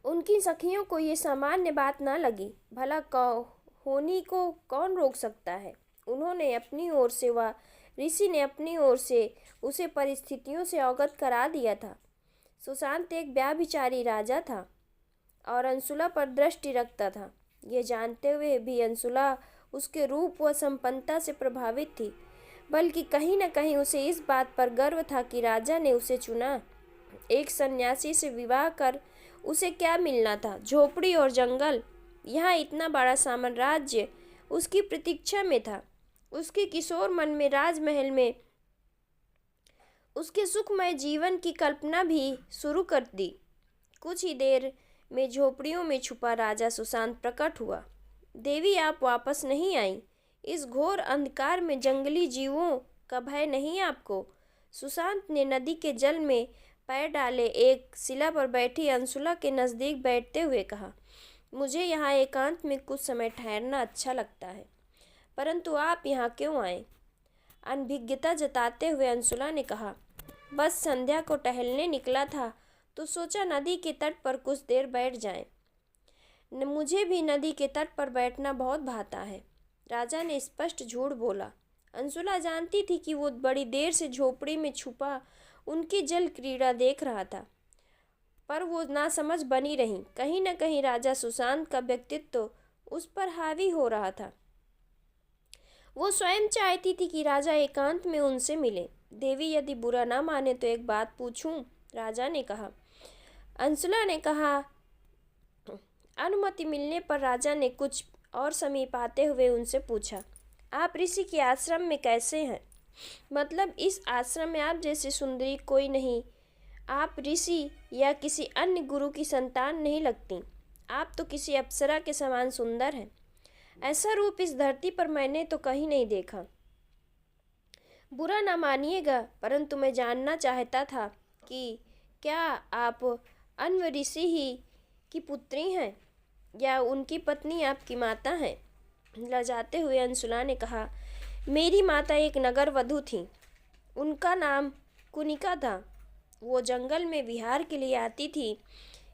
उनकी सखियों को ये सामान्य बात ना लगी। भला होनी को कौन रोक सकता है। उन्होंने अपनी ओर से व ऋषि ने अपनी ओर से उसे परिस्थितियों से अवगत करा दिया था। सुशांत एक व्याभिचारी राजा था और अंशुला पर दृष्टि रखता था। ये जानते हुए भी अंशुला उसके रूप व संपन्नता से प्रभावित थी, बल्कि कहीं न कहीं उसे इस बात पर गर्व था कि राजा ने उसे चुना। एक सन्यासी से विवाह कर उसे क्या मिलना था? झोपड़ी और जंगल। यहाँ इतना बड़ा साम्राज्य उसकी प्रतीक्षा में था। उसके किशोर मन में राजमहल में उसके सुखमय जीवन की कल्पना भी शुरू कर दी। कुछ ही देर में झोपड़ियों में छुपा राजा सुशांत प्रकट हुआ। देवी, आप वापस नहीं आई? इस घोर अंधकार में जंगली जीवों का भय नहीं आपको? सुशांत ने नदी के जल में पैर डाले एक शिला पर बैठी अंशुला के नज़दीक बैठते हुए कहा, मुझे यहाँ एकांत में कुछ समय ठहरना अच्छा लगता है। परंतु आप यहाँ क्यों आए? अनभिज्ञता जताते हुए अंशुला ने कहा, बस संध्या को टहलने निकला था तो सोचा नदी के तट पर कुछ देर बैठ जाएं। मुझे भी नदी के तट पर बैठना बहुत भाता है। राजा ने स्पष्ट झूठ बोला। अंशुला जानती थी कि वो बड़ी देर से झोपड़ी में छुपा उनकी जल क्रीड़ा देख रहा था, पर वो नासमझ बनी रही। कहीं न कहीं राजा सुशांत का व्यक्तित्व उस पर हावी हो रहा था। वो स्वयं चाहती थी कि राजा एकांत में उनसे मिले। देवी यदि बुरा ना माने तो एक बात पूछूं? राजा ने कहा। अंशुला ने कहा। अनुमति मिलने पर राजा ने कुछ और समीप आते हुए उनसे पूछा, आप ऋषि के आश्रम में कैसे हैं? मतलब इस आश्रम में आप जैसी सुंदरी कोई नहीं। आप ऋषि या किसी अन्य गुरु की संतान नहीं लगती। आप तो किसी अप्सरा के समान सुंदर हैं। ऐसा रूप इस धरती पर मैंने तो कहीं नहीं देखा। बुरा ना मानिएगा, परंतु मैं जानना चाहता था कि क्या आप अन्व ऋषि ही की पुत्री हैं या उनकी पत्नी आपकी माता हैं? लजाते हुए अंशुला ने कहा, मेरी माता एक नगर वधू थी। उनका नाम कुनिका था। वो जंगल में विहार के लिए आती थी।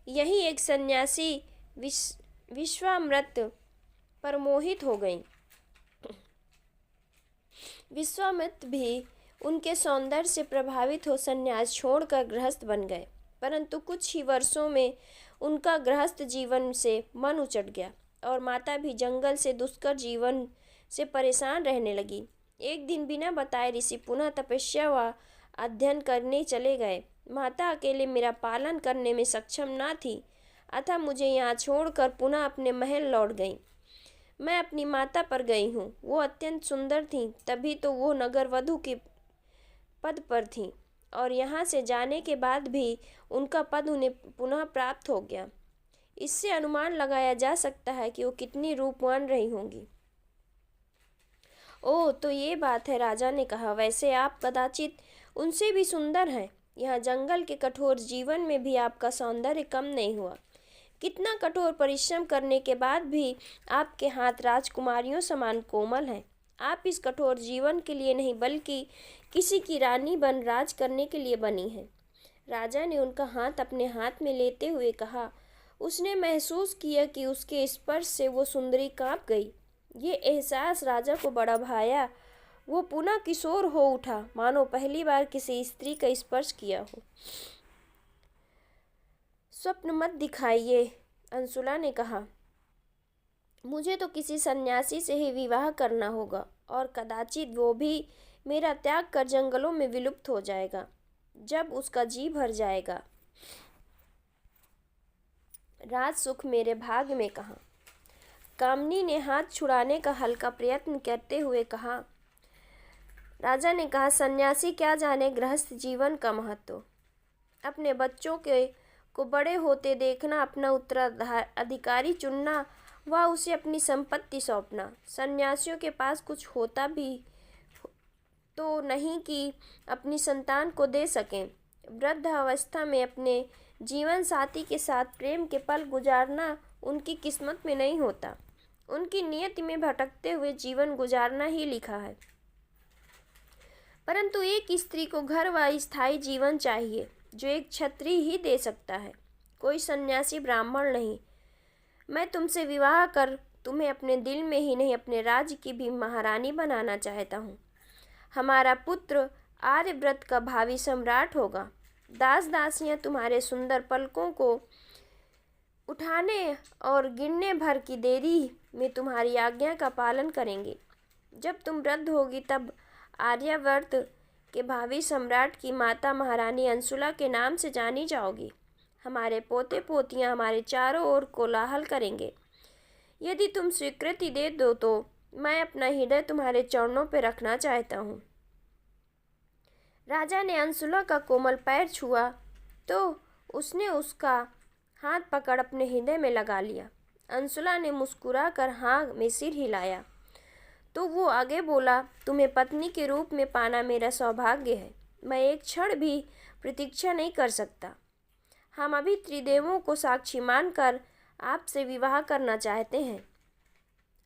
यही एक सन्यासी विश्वामित्र पर मोहित हो गई। विश्वामित्र भी उनके सौंदर्य से प्रभावित हो सन्यास छोड़कर गृहस्थ बन गए, परंतु कुछ ही वर्षों में उनका गृहस्थ जीवन से मन उचट गया और माता भी जंगल से दुष्कर जीवन से परेशान रहने लगी। एक दिन बिना बताए ऋषि पुनः तपस्या व अध्ययन करने चले गए। माता अकेले मेरा पालन करने में सक्षम न थी, अतः मुझे यहाँ छोड़कर पुनः अपने महल लौट गई। मैं अपनी माता पर गई हूँ। वो अत्यंत सुंदर थीं, तभी तो वो नगर वधू के पद पर थीं, और यहाँ से जाने के बाद भी उनका पद उन्हें पुनः प्राप्त हो गया। इससे अनुमान लगाया जा सकता है कि वो कितनी रूपवान रही होंगी। ओह, तो ये बात है, राजा ने कहा। वैसे आप कदाचित उनसे भी सुंदर हैं। यहाँ जंगल के कठोर जीवन में भी आपका सौंदर्य कम नहीं हुआ। कितना कठोर परिश्रम करने के बाद भी आपके हाथ राजकुमारियों समान कोमल हैं। आप इस कठोर जीवन के लिए नहीं बल्कि किसी की रानी बन राज करने के लिए बनी हैं। राजा ने उनका हाथ अपने हाथ में लेते हुए कहा। उसने महसूस किया कि उसके स्पर्श से वो सुंदरी कांप गई। ये एहसास राजा को बड़ा भाया। वो पुनः किशोर हो उठा, मानो पहली बार किसी स्त्री का स्पर्श किया हो। स्वप्न मत दिखाइए, अंशुला ने कहा। मुझे तो किसी सन्यासी से ही विवाह करना होगा, और कदाचित वो भी मेरा त्याग कर जंगलों में विलुप्त हो जाएगा जब उसका जी भर जाएगा। राज सुख मेरे भाग्य में कहाँ? कामनी ने हाथ छुड़ाने का हल्का प्रयत्न करते हुए कहा। राजा ने कहा, सन्यासी क्या जाने गृहस्थ जीवन का महत्व। अपने बच्चों को बड़े होते देखना, अपना उत्तराधिकारी चुनना व उसे अपनी संपत्ति सौंपना। सन्यासियों के पास कुछ होता भी तो नहीं कि अपनी संतान को दे सकें। वृद्ध अवस्था में अपने जीवन साथी के साथ प्रेम के पल गुजारना उनकी किस्मत में नहीं होता। उनकी नियति में भटकते हुए जीवन गुजारना ही लिखा है। परंतु एक स्त्री को घर व स्थायी जीवन चाहिए, जो एक क्षत्रिय ही दे सकता है, कोई सन्यासी ब्राह्मण नहीं। मैं तुमसे विवाह कर तुम्हें अपने दिल में ही नहीं अपने राज्य की भी महारानी बनाना चाहता हूँ। हमारा पुत्र आर्यव्रत का भावी सम्राट होगा। दास दासियाँ तुम्हारे सुंदर पलकों को उठाने और गिरने भर की देरी में तुम्हारी आज्ञा का पालन करेंगे। जब तुम वृद्ध होगी तब आर्यावर्त के भावी सम्राट की माता महारानी अंशुला के नाम से जानी जाओगी। हमारे पोते पोतियाँ हमारे चारों ओर कोलाहल करेंगे। यदि तुम स्वीकृति दे दो तो मैं अपना हृदय तुम्हारे चरणों पर रखना चाहता हूँ। राजा ने अंशुला का कोमल पैर छुआ तो उसने उसका हाथ पकड़ अपने हृदय में लगा लिया। अंशुला ने मुस्कुराकर हाँ में सिर हिलाया तो वो आगे बोला, तुम्हें पत्नी के रूप में पाना मेरा सौभाग्य है। मैं एक क्षण भी प्रतीक्षा नहीं कर सकता। हम अभी त्रिदेवों को साक्षी मानकर आपसे विवाह करना चाहते हैं।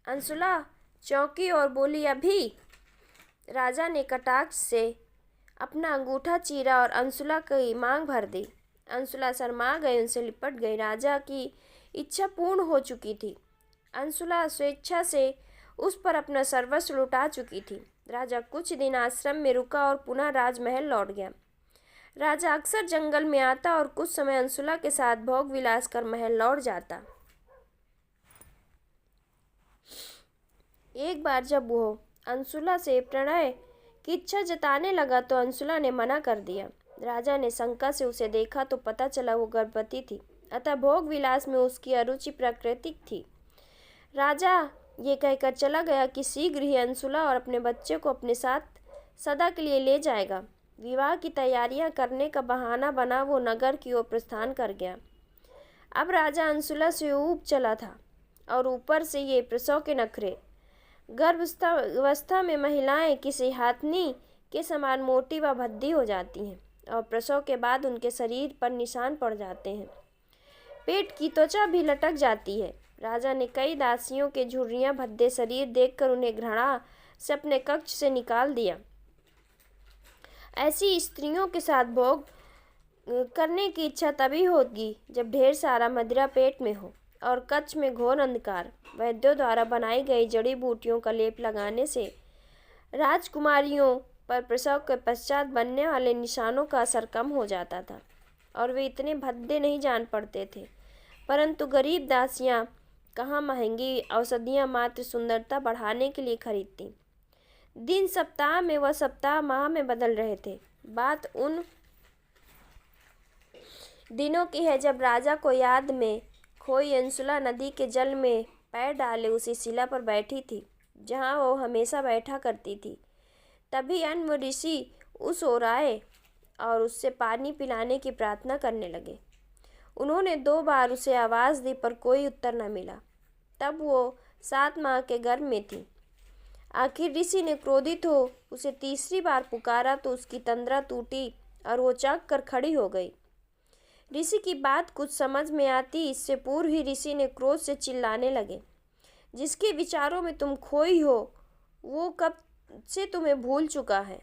अंशुला चौंकी और बोली, अभी? राजा ने कटाक्ष से अपना अंगूठा चीरा और अंशुला की मांग भर दी। अंशुला शर्मा गई, उनसे लिपट गई। राजा की इच्छा पूर्ण हो चुकी थी। अंशुला स्वेच्छा से उस पर अपना सर्वस्व लुटा चुकी थी। राजा कुछ दिन आश्रम में रुका और पुनः राजमहल लौट गया। राजा अक्सर जंगल में आता और कुछ समय अंशुला के साथ भोग विलास कर महल लौट जाता। एक बार जब वो अंशुला से प्रणय की इच्छा जताने लगा तो अंशुला ने मना कर दिया। राजा ने शंका से उसे देखा तो पता चला वो गर्भवती थी, अतः भोग विलास में उसकी अरुचि प्राकृतिक थी। राजा ये कहकर चला गया कि शीघ्र ही अंशुला और अपने बच्चे को अपने साथ सदा के लिए ले जाएगा। विवाह की तैयारियां करने का बहाना बना वो नगर की ओर प्रस्थान कर गया। अब राजा अंशुला से ऊब चला था और ऊपर से ये प्रसव के नखरे। गर्भावस्था में महिलाएं किसी हाथनी के समान मोटी व भद्दी हो जाती हैं और प्रसव के बाद उनके शरीर पर निशान पड़ जाते हैं। पेट की त्वचा भी लटक जाती है। राजा ने कई दासियों के झुर्रियां भद्दे शरीर देखकर उन्हें घृणा से अपने कक्ष से निकाल दिया। ऐसी स्त्रियों के साथ भोग करने की इच्छा तभी होगी जब ढेर सारा मदिरा पेट में हो और कच्छ में घोर अंधकार। वैद्यों द्वारा बनाई गई जड़ी बूटियों का लेप लगाने से राजकुमारियों पर प्रसव के पश्चात बनने वाले निशानों का असर कम हो जाता था और वे इतने भद्दे नहीं जान पड़ते थे। परंतु गरीब दासियां कहाँ महंगी औषधियां मात्र सुंदरता बढ़ाने के लिए खरीदती। दिन सप्ताह में व सप्ताह माह में बदल रहे थे। बात उन दिनों की है जब राजा को याद में खोई अंशुला नदी के जल में पैर डाले उसी शिला पर बैठी थी जहाँ वो हमेशा बैठा करती थी। तभी अन्य ऋषि उस ओर आए और उससे पानी पिलाने की प्रार्थना करने लगे। उन्होंने 2 बार उसे आवाज़ दी पर कोई उत्तर न मिला। तब वो 7 माह के गर्भ में थी। आखिर ऋषि ने क्रोधित हो उसे तीसरी बार पुकारा तो उसकी तंद्रा टूटी और वो चौंक कर खड़ी हो गई। ऋषि की बात कुछ समझ में आती इससे पूर्व ही ऋषि ने क्रोध से चिल्लाने लगे, जिसके विचारों में तुम खोई हो वो कब से तुम्हें भूल चुका है।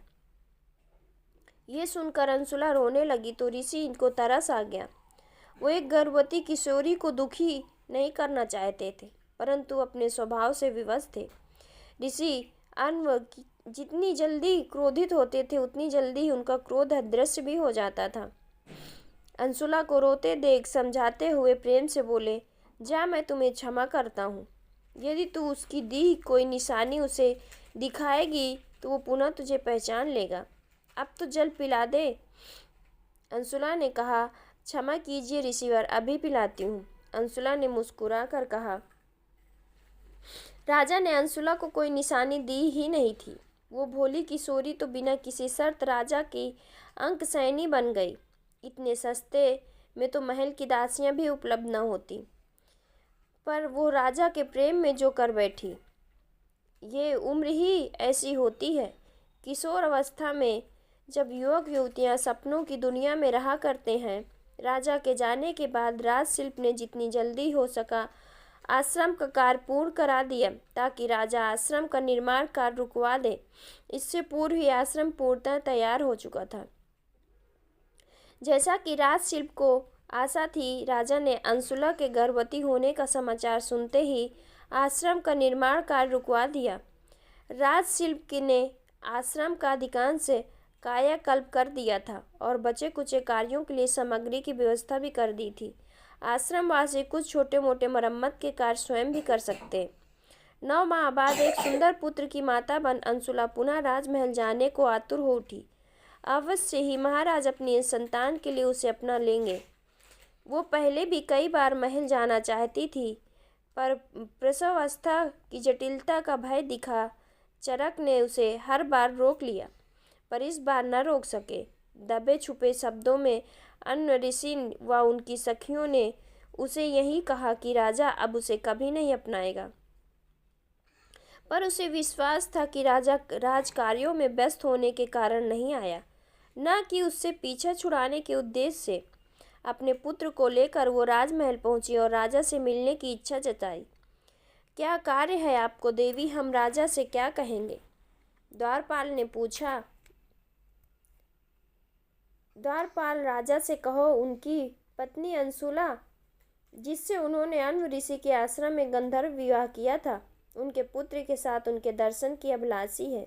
ये सुनकर अंशुला रोने लगी तो ऋषि को तरस आ गया। वो एक गर्भवती किशोरी को दुखी नहीं करना चाहते थे परंतु अपने स्वभाव से विवश थे। ऋषि अन्व जितनी जल्दी क्रोधित होते थे उतनी जल्दी ही उनका क्रोध अदृश्य भी हो जाता था। अंशुला को रोते देख समझाते हुए प्रेम से बोले, जा मैं तुम्हें क्षमा करता हूँ। यदि तू उसकी दी कोई निशानी उसे दिखाएगी तो वो पुनः तुझे पहचान लेगा। अब तो जल पिला दे। अंशुला ने कहा, क्षमा कीजिए ऋषिवर, अभी पिलाती हूँ। अंशुला ने मुस्कुरा कर कहा। राजा ने अंशुला को कोई निशानी दी ही नहीं थी। वो भोली किशोरी तो बिना किसी शर्त राजा की अंकसैनी बन गई। इतने सस्ते में तो महल की दासियां भी उपलब्ध न होती, पर वो राजा के प्रेम में जो कर बैठी। ये उम्र ही ऐसी होती है। किशोर अवस्था में जब युवक युवतियां सपनों की दुनिया में रहा करते हैं, राजा के जाने के बाद राजशिल्प ने जितनी जल्दी हो सका आश्रम का कार्य पूर्ण करा दिया ताकि राजा आश्रम का निर्माण कार्य रुकवा दे। इससे पूर्व ही आश्रम पूर्णतः तैयार हो चुका था। जैसा कि राजशिल्प को आशा थी, राजा ने अंशुला के गर्भवती होने का समाचार सुनते ही आश्रम का निर्माण कार्य रुकवा दिया। राजशिल्प ने आश्रम का अधिकांश कायाकल्प कर दिया था और बचे कुचे कार्यों के लिए सामग्री की व्यवस्था भी कर दी थी। आश्रमवासी कुछ छोटे मोटे मरम्मत के कार्य स्वयं भी कर सकते। 9 माह बाद एक सुंदर पुत्र की माता बन अंशुला पुनः राजमहल जाने को आतुर हो उठी। अवश्य ही महाराज अपनी संतान के लिए उसे अपना लेंगे। वो पहले भी कई बार महल जाना चाहती थी, पर प्रसवावस्था की जटिलता का भय दिखा चरक ने उसे हर बार रोक लिया, पर इस बार न रोक सके। दबे छुपे शब्दों में अन्य ऋषि व उनकी सखियों ने उसे यही कहा कि राजा अब उसे कभी नहीं अपनाएगा, पर उसे विश्वास था कि राजा राजकार्यों में व्यस्त होने के कारण नहीं आया, न कि उससे पीछा छुड़ाने के उद्देश्य से। अपने पुत्र को लेकर वो राजमहल पहुंची और राजा से मिलने की इच्छा जताई। क्या कार्य है आपको देवी, हम राजा से क्या कहेंगे? द्वारपाल ने पूछा। द्वारपाल राजा से कहो उनकी पत्नी अंशुला, जिससे उन्होंने अन्व ऋषि के आश्रम में गंधर्व विवाह किया था, उनके पुत्र के साथ उनके दर्शन की अभिलाषी है।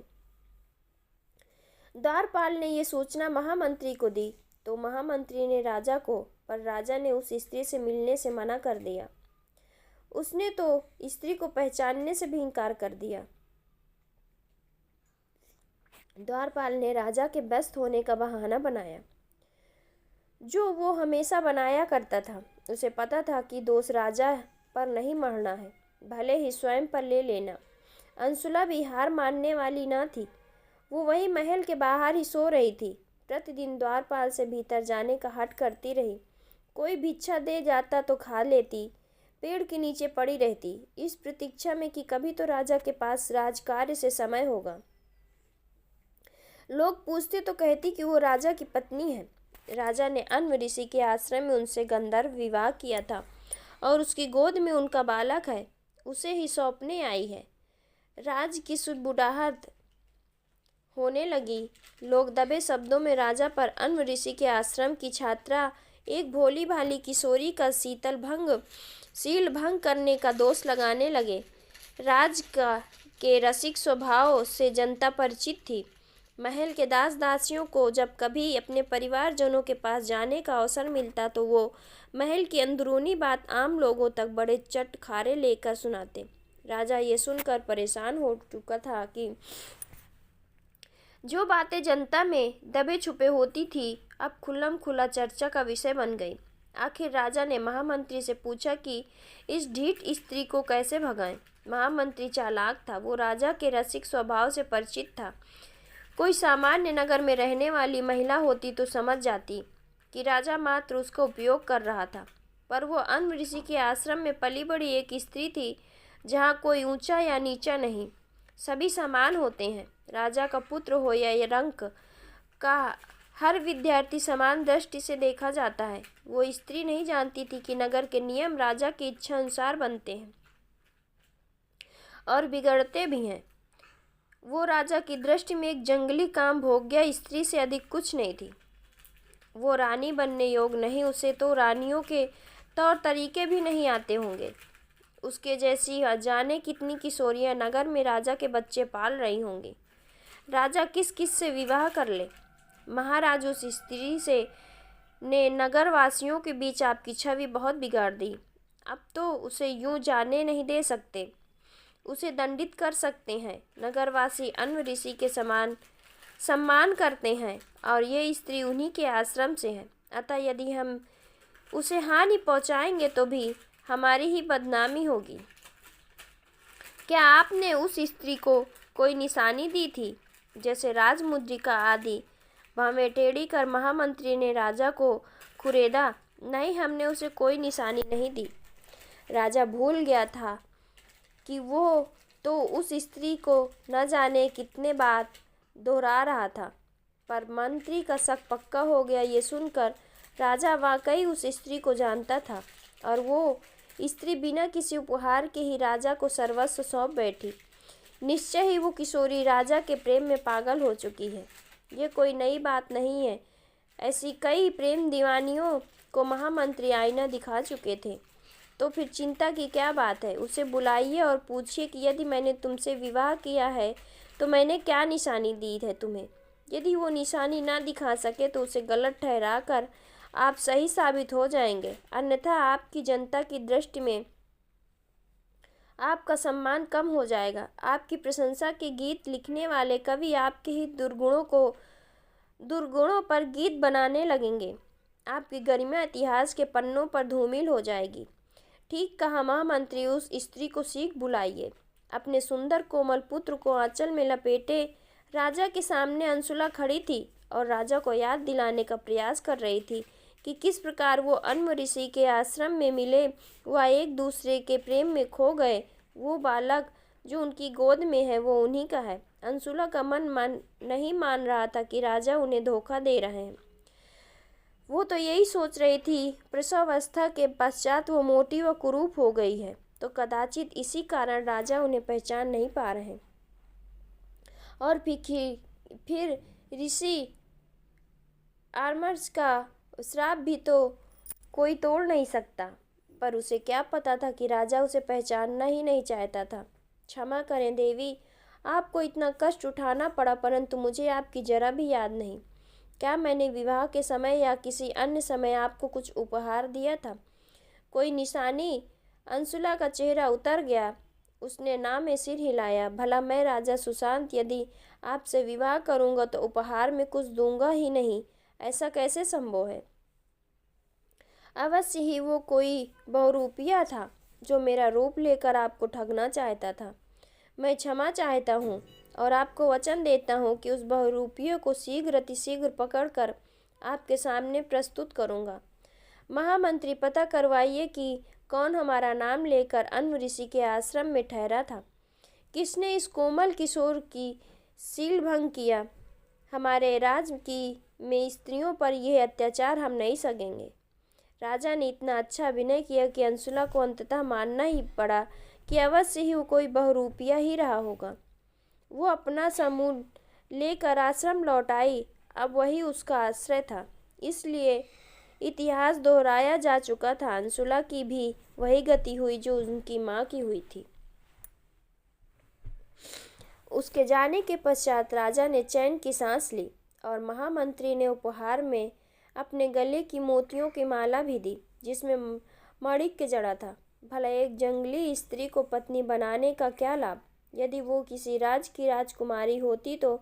द्वारपाल ने ये सूचना महामंत्री को दी तो महामंत्री ने राजा को, पर राजा ने उस स्त्री से मिलने से मना कर दिया। उसने तो स्त्री को पहचानने से भी इनकार कर दिया। द्वारपाल ने राजा के व्यस्त होने का बहाना बनाया, जो वो हमेशा बनाया करता था। उसे पता था कि दोष राजा पर नहीं मढ़ना है, भले ही स्वयं पर ले लेना। अंशुला भी हार मानने वाली न थी। वो वही महल के बाहर ही सो रही थी। प्रतिदिन द्वारपाल से भीतर जाने का हठ करती रही। कोई भिक्षा दे जाता तो खा लेती, पेड़ के नीचे पड़ी रहती, इस प्रतीक्षा में कि कभी तो राजा के पास राजकार्य से समय होगा। लोग पूछते तो कहती कि वो राजा की पत्नी है। राजा ने अन्व ऋषि के आश्रम में उनसे गंधर्व विवाह किया था और उसकी गोद में उनका बालक है, उसे ही सौंपने आई है। राज की सुबुडाहट होने लगी। लोग दबे शब्दों में राजा पर अन्व ऋषि के आश्रम की छात्रा, एक भोली भाली किशोरी का शील भंग करने का दोष लगाने लगे। राज के रसिक स्वभाव से जनता परिचित थी। महल के दास दासियों को जब कभी अपने परिवारजनों के पास जाने का अवसर मिलता तो वो महल की अंदरूनी बात आम लोगों तक बड़े चटखारे लेकर सुनाते। राजा ये सुनकर परेशान हो चुका था कि जो बातें जनता में दबे छुपे होती थी, अब खुल्लम खुला चर्चा का विषय बन गई। आखिर राजा ने महामंत्री से पूछा कि इस ढीठ स्त्री को कैसे भगाएं। महामंत्री चालाक था। वो राजा के रसिक स्वभाव से परिचित था। कोई सामान्य नगर में रहने वाली महिला होती तो समझ जाती कि राजा मात्र उसका उपयोग कर रहा था, पर वो अन्व ऋषि के आश्रम में पली बड़ी एक स्त्री थी, जहाँ कोई ऊंचा या नीचा नहीं, सभी समान होते हैं। राजा का पुत्र हो या रंक का हर विद्यार्थी समान दृष्टि से देखा जाता है। वो स्त्री नहीं जानती थी कि नगर के नियम राजा की इच्छा अनुसार बनते हैं और बिगड़ते भी हैं। वो राजा की दृष्टि में एक जंगली काम भोग्य स्त्री से अधिक कुछ नहीं थी। वो रानी बनने योग्य नहीं, उसे तो रानियों के तौर तरीके भी नहीं आते होंगे। उसके जैसी जाने कितनी किशोरियां नगर में राजा के बच्चे पाल रही होंगी। राजा किस किस से विवाह कर ले। महाराज उस स्त्री से ने नगरवासियों के बीच आपकी छवि बहुत बिगाड़ दी। अब तो उसे यूं जाने नहीं दे सकते, उसे दंडित कर सकते हैं। नगरवासी अन्व ऋषि के समान सम्मान करते हैं और ये स्त्री उन्हीं के आश्रम से है। अतः यदि हम उसे हानि पहुंचाएंगे तो भी हमारी ही बदनामी होगी। क्या आपने उस स्त्री को कोई निशानी दी थी, जैसे राजमुद्रिका आदि? भावें टेढ़ी कर महामंत्री ने राजा को कुरेदा। नहीं, हमने उसे कोई निशानी नहीं दी। राजा भूल गया था कि वो तो उस स्त्री को न जाने कितने बार दोहरा रहा था, पर मंत्री का शक पक्का हो गया। ये सुनकर राजा वाकई उस स्त्री को जानता था और वो स्त्री बिना किसी उपहार के ही राजा को सर्वस्व सौंप बैठी। निश्चय ही वो किशोरी राजा के प्रेम में पागल हो चुकी है। ये कोई नई बात नहीं है। ऐसी कई प्रेम दीवानियों को महामंत्री आईना दिखा चुके थे। तो फिर चिंता की क्या बात है? उसे बुलाइए और पूछिए कि यदि मैंने तुमसे विवाह किया है तो मैंने क्या निशानी दी है तुम्हें। यदि वो निशानी ना दिखा सके तो उसे गलत ठहरा कर आप सही साबित हो जाएंगे, अन्यथा आपकी जनता की दृष्टि में आपका सम्मान कम हो जाएगा। आपकी प्रशंसा के गीत लिखने वाले कवि आपके ही दुर्गुणों पर गीत बनाने लगेंगे। आपकी गरिमा इतिहास के पन्नों पर धूमिल हो जाएगी। ठीक कहा महामंत्री, उस स्त्री को सीख बुलाइए। अपने सुंदर कोमल पुत्र को आंचल में लपेटे राजा के सामने अंशुला खड़ी थी और राजा को याद दिलाने का प्रयास कर रही थी कि किस प्रकार वो अन्व ऋषि के आश्रम में मिले, वह एक दूसरे के प्रेम में खो गए। वो बालक जो उनकी गोद में है वो उन्हीं का है। अंशुला का मन नहीं मान रहा था कि राजा उन्हें धोखा दे रहे हैं। वो तो यही सोच रही थी, प्रसवावस्था के पश्चात वो मोटी व कुरूप हो गई है तो कदाचित इसी कारण राजा उन्हें पहचान नहीं पा रहे। और फिर ऋषि आर्मर्स का श्राप भी तो कोई तोड़ नहीं सकता। पर उसे क्या पता था कि राजा उसे पहचानना ही नहीं चाहता था। क्षमा करें देवी, आपको इतना कष्ट उठाना पड़ा, परंतु मुझे आपकी जरा भी याद नहीं। क्या मैंने विवाह के समय या किसी अन्य समय आपको कुछ उपहार दिया था? कोई निशानी? अंशुला का चेहरा उतर गया। उसने ना में सिर हिलाया। भला मैं राजा सुशांत यदि आपसे विवाह करूंगा तो उपहार में कुछ दूंगा ही नहीं, ऐसा कैसे संभव है? अवश्य ही वो कोई बहुरूपिया था जो मेरा रूप लेकर आपको ठगना चाहता था। मैं क्षमा चाहता हूँ और आपको वचन देता हूँ कि उस बहुरूपियों को शीघ्र अतिशीघ्र पकड़कर आपके सामने प्रस्तुत करूँगा। महामंत्री, पता करवाइए कि कौन हमारा नाम लेकर अन्व ऋषि के आश्रम में ठहरा था। किसने इस कोमल किशोर की शील भंग किया? हमारे राज की में स्त्रियों पर यह अत्याचार हम नहीं सहेंगे। राजा ने इतना अच्छा अभिनय किया कि अंशुला को अंततः मानना ही पड़ा कि अवश्य ही वो कोई बहुरूपिया ही रहा होगा। वो अपना समूह लेकर आश्रम लौट आई। अब वही उसका आश्रय था, इसलिए इतिहास दोहराया जा चुका था। अंशुला की भी वही गति हुई जो उनकी माँ की हुई थी। उसके जाने के पश्चात राजा ने चैन की सांस ली और महामंत्री ने उपहार में अपने गले की मोतियों की माला भी दी, जिसमें माणिक्य जड़ा था। भला एक जंगली स्त्री को पत्नी बनाने का क्या लाभ? यदि वो किसी राज की राजकुमारी होती तो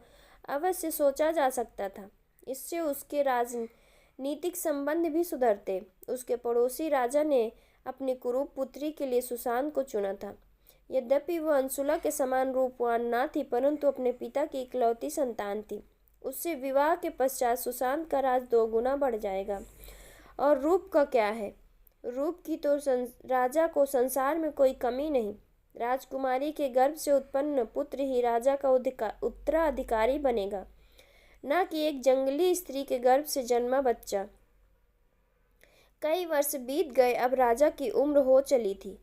अवश्य सोचा जा सकता था। इससे उसके राजनीतिक संबंध भी सुधरते। उसके पड़ोसी राजा ने अपनी कुरूप पुत्री के लिए सुशांत को चुना था। यद्यपि वह अंशुला के समान रूपवान न थी, परंतु अपने पिता की इकलौती संतान थी। उससे विवाह के पश्चात सुशांत का राज 2 गुना बढ़ जाएगा। और रूप का क्या है? रूप की तो राजा को संसार में कोई कमी नहीं। राजकुमारी के गर्भ से उत्पन्न पुत्र ही राजा का उत्तराधिकारी बनेगा, न कि एक जंगली स्त्री के गर्भ से जन्मा बच्चा। कई वर्ष बीत गए। अब राजा की उम्र हो चली थी।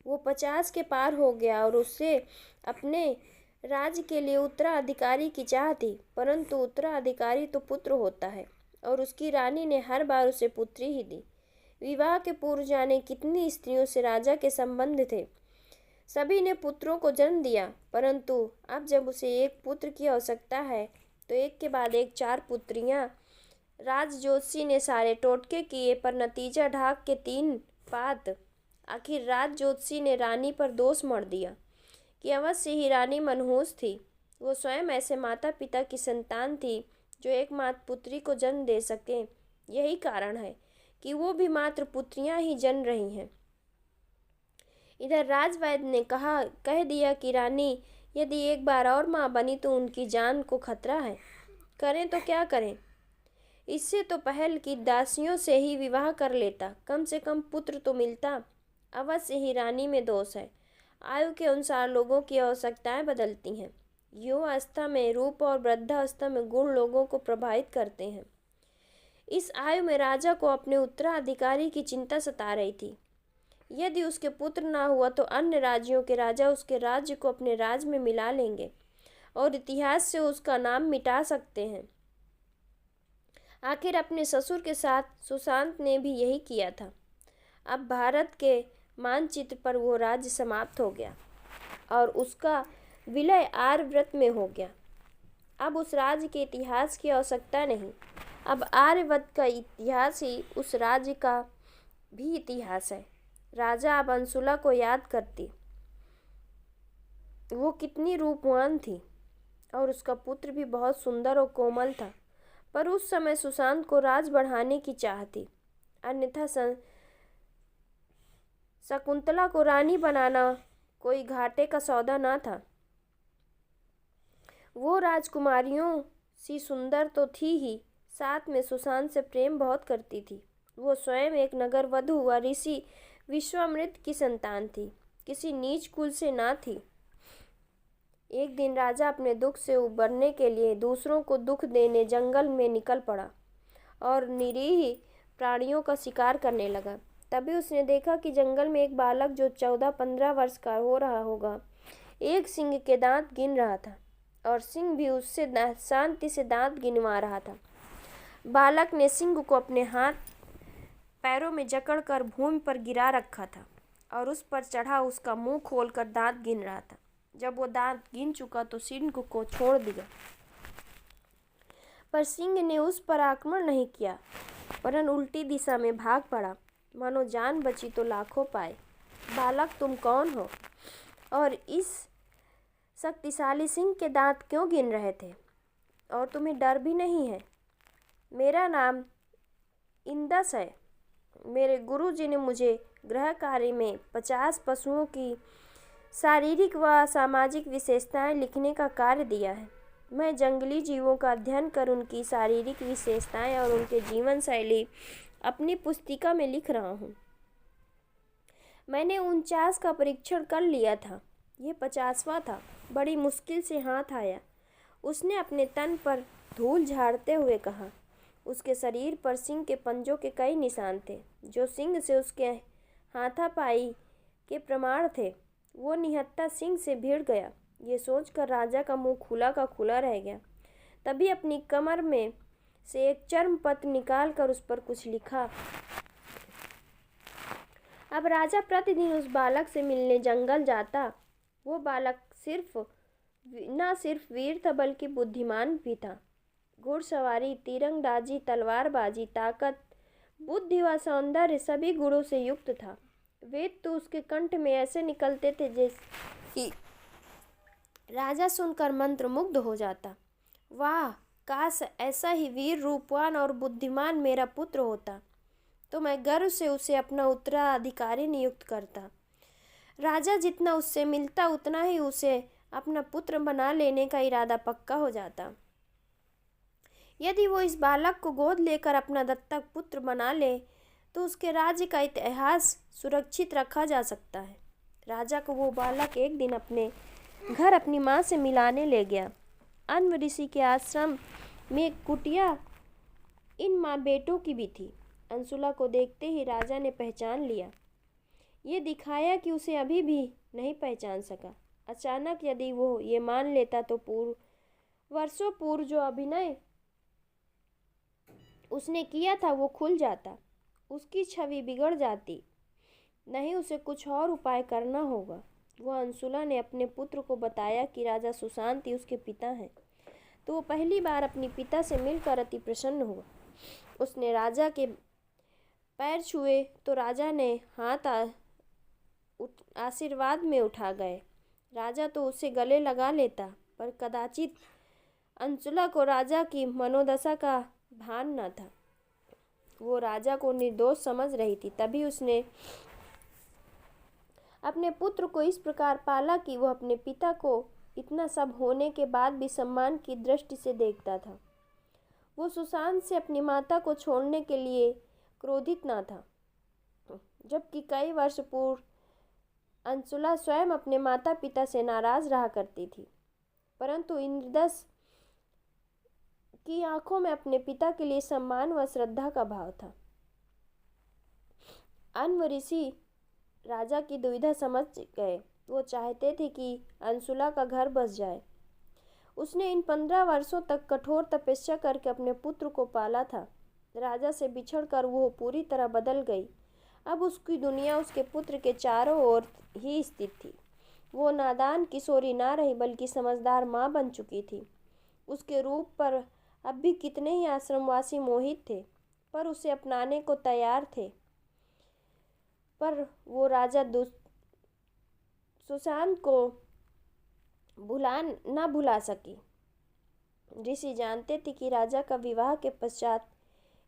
वो 50 के पार हो गया और उससे अपने राज्य के लिए उत्तराधिकारी की चाह थी। परंतु उत्तराधिकारी तो पुत्र होता है और उसकी रानी ने हर बार उसे पुत्री ही दी। विवाह के पूर्व जाने कितनी स्त्रियों से राजा के संबंध थे। सभी ने पुत्रों को जन्म दिया, परंतु अब जब उसे एक पुत्र की आवश्यकता है तो एक के बाद एक 4 पुत्रियां। राज ज्योतिषी ने सारे टोटके किए, पर नतीजा ढाक के 3 पात। आखिर राज ज्योतिषी ने रानी पर दोष मढ़ दिया कि अवश्य ही रानी मनहूस थी। वो स्वयं ऐसे माता पिता की संतान थी जो एकमात्र पुत्री को जन्म दे सके। यही कारण है कि वो भी मात्र पुत्रियां ही जन्म रही हैं। इधर राजवैद्य ने कह दिया कि रानी यदि एक बार और माँ बनी तो उनकी जान को खतरा है। करें तो क्या करें? इससे तो पहल की दासियों से ही विवाह कर लेता, कम से कम पुत्र तो मिलता। अवश्य ही रानी में दोष है। आयु के अनुसार लोगों की आवश्यकताएं बदलती हैं। युवावस्था में रूप और वृद्धावस्था में गुण लोगों को प्रभावित करते हैं। इस आयु में राजा को अपने उत्तराधिकारी की चिंता सता रही थी। यदि उसके पुत्र ना हुआ तो अन्य राज्यों के राजा उसके राज्य को अपने राज्य में मिला लेंगे और इतिहास से उसका नाम मिटा सकते हैं। आखिर अपने ससुर के साथ सुशांत ने भी यही किया था। अब भारत के मानचित्र पर वो राज्य समाप्त हो गया और उसका विलय आर्यव्रत में हो गया। अब उस राज्य के इतिहास की आवश्यकता नहीं। अब आर्यव्रत का इतिहास ही उस राज्य का भी इतिहास है। राजा अब अंशुला को याद करती। वो कितनी रूपवान थी और उसका पुत्र भी बहुत सुंदर और कोमल था। पर उस समय सुशांत को राज बढ़ाने की चाह थी, अन्यथा शकुंतला को रानी बनाना कोई घाटे का सौदा न था। वो राजकुमारियों सी सुंदर तो थी ही, साथ में सुशांत से प्रेम बहुत करती थी। वो स्वयं एक नगर वधू व ऋषि विश्वामित्र की संतान थी, किसी नीच कुल से ना थी। एक दिन राजा अपने दुख से उबरने के लिए दूसरों को दुख देने जंगल में निकल पड़ा और निरीह प्राणियों का शिकार करने लगा। तभी उसने देखा कि जंगल में एक बालक जो 14-15 वर्ष का हो रहा होगा, एक सिंह के दांत गिन रहा था और सिंह भी उससे शांति से दांत गिनवा रहा था। बालक ने सिंह को अपने हाथ पैरों में जकड़कर भूमि पर गिरा रखा था और उस पर चढ़ा उसका मुंह खोलकर दांत गिन रहा था। जब वो दांत गिन चुका तो सिंह को छोड़ दिया, पर सिंह ने उस पर आक्रमण नहीं किया, वरन उल्टी दिशा में भाग पड़ा। मानो जान बची तो लाखों पाए। बालक, तुम कौन हो और इस शक्तिशाली सिंह के दांत क्यों गिन रहे थे, और तुम्हें डर भी नहीं है? मेरा नाम इंदस है। मेरे गुरुजी ने मुझे गृह कार्य में 50 पशुओं की शारीरिक व सामाजिक विशेषताएं लिखने का कार्य दिया है। मैं जंगली जीवों का अध्ययन कर उनकी शारीरिक विशेषताएं और उनके जीवन शैली अपनी पुस्तिका में लिख रहा हूँ। मैंने 49 का परीक्षण कर लिया था, ये 50वां था। बड़ी मुश्किल से हाथ आया। उसने अपने तन पर धूल झाड़ते हुए कहा। उसके शरीर पर सिंह के पंजों के कई निशान थे, जो सिंह से उसके हाथापाई के प्रमाण थे। वो निहत्था सिंह से भिड़ गया। ये सोचकर राजा का मुंह खुला का खुला रह गया। तभी अपनी कमर में से एक चर्म पत्र निकालकर उस पर कुछ लिखा। अब राजा प्रतिदिन उस बालक से मिलने जंगल जाता। वो बालक न सिर्फ वीर था बल्कि बुद्धिमान भी था। घुड़सवारी, तीरंदाजी, तलवारबाजी, ताकत, बुद्धि व सौंदर्य सभी गुणों से युक्त था। वेद तो उसके कंठ में ऐसे निकलते थे जैसे कि राजा सुनकर मंत्रमुग्ध हो जाता। वाह, काश ऐसा ही वीर, रूपवान और बुद्धिमान मेरा पुत्र होता, तो मैं गर्व से उसे अपना उत्तराधिकारी नियुक्त करता। राजा जितना उससे मिलता उतना ही उसे अपना पुत्र बना लेने का इरादा पक्का हो जाता। यदि वो इस बालक को गोद लेकर अपना दत्तक पुत्र बना ले तो उसके राज्य का इतिहास सुरक्षित रखा जा सकता है। राजा को वो बालक एक दिन अपने घर अपनी माँ से मिलाने ले गया। अन्व ऋषि के आश्रम में एक कुटिया इन माँ बेटों की भी थी। अंशुला को देखते ही राजा ने पहचान लिया। ये दिखाया कि उसे अभी भी नहीं पहचान सका। अचानक यदि वो ये मान लेता तो वर्षों पूर्व जो अभिनय उसने किया था वो खुल जाता, उसकी छवि बिगड़ जाती। नहीं, उसे कुछ और उपाय करना होगा। वह अंशुला ने अपने पुत्र को बताया कि राजा सुशांत ही उसके पिता हैं। तो वो पहली बार अपने पिता से मिलकर अति प्रसन्न हुआ। उसने राजा के पैर छुए तो राजा ने हाथ आशीर्वाद में उठा गए। राजा तो उसे गले लगा लेता, पर कदाचित अंशुला को राजा की मनोदशा का भान न था। वो राजा को निर्दोष समझ रही थी। तभी उसने अपने पुत्र को इस प्रकार पाला कि वह अपने पिता को इतना सब होने के बाद भी सम्मान की दृष्टि से देखता था। वो सुशांत से अपनी माता को छोड़ने के लिए क्रोधित न था, जबकि कई वर्ष पूर्व अंशुला स्वयं अपने माता पिता से नाराज रहा करती थी। परंतु इंद्रदस की आंखों में अपने पिता के लिए सम्मान व श्रद्धा का भाव था। अन्व ऋषि राजा की दुविधा समझ गए। वो चाहते थे कि अंशुला का घर बस जाए। उसने इन 15 वर्षों तक कठोर तपस्या करके अपने पुत्र को पाला था। राजा से बिछड़कर वो पूरी तरह बदल गई। अब उसकी दुनिया उसके पुत्र के चारों ओर ही स्थित थी। वो नादान किशोरी ना रही बल्कि समझदार माँ बन चुकी थी। उसके रूप पर अब भी कितने ही आश्रमवासी मोहित थे, पर उसे अपनाने को तैयार थे। पर वो राजा सुशांत को न भुला सकी। ऋषि जानते थे कि राजा का विवाह के पश्चात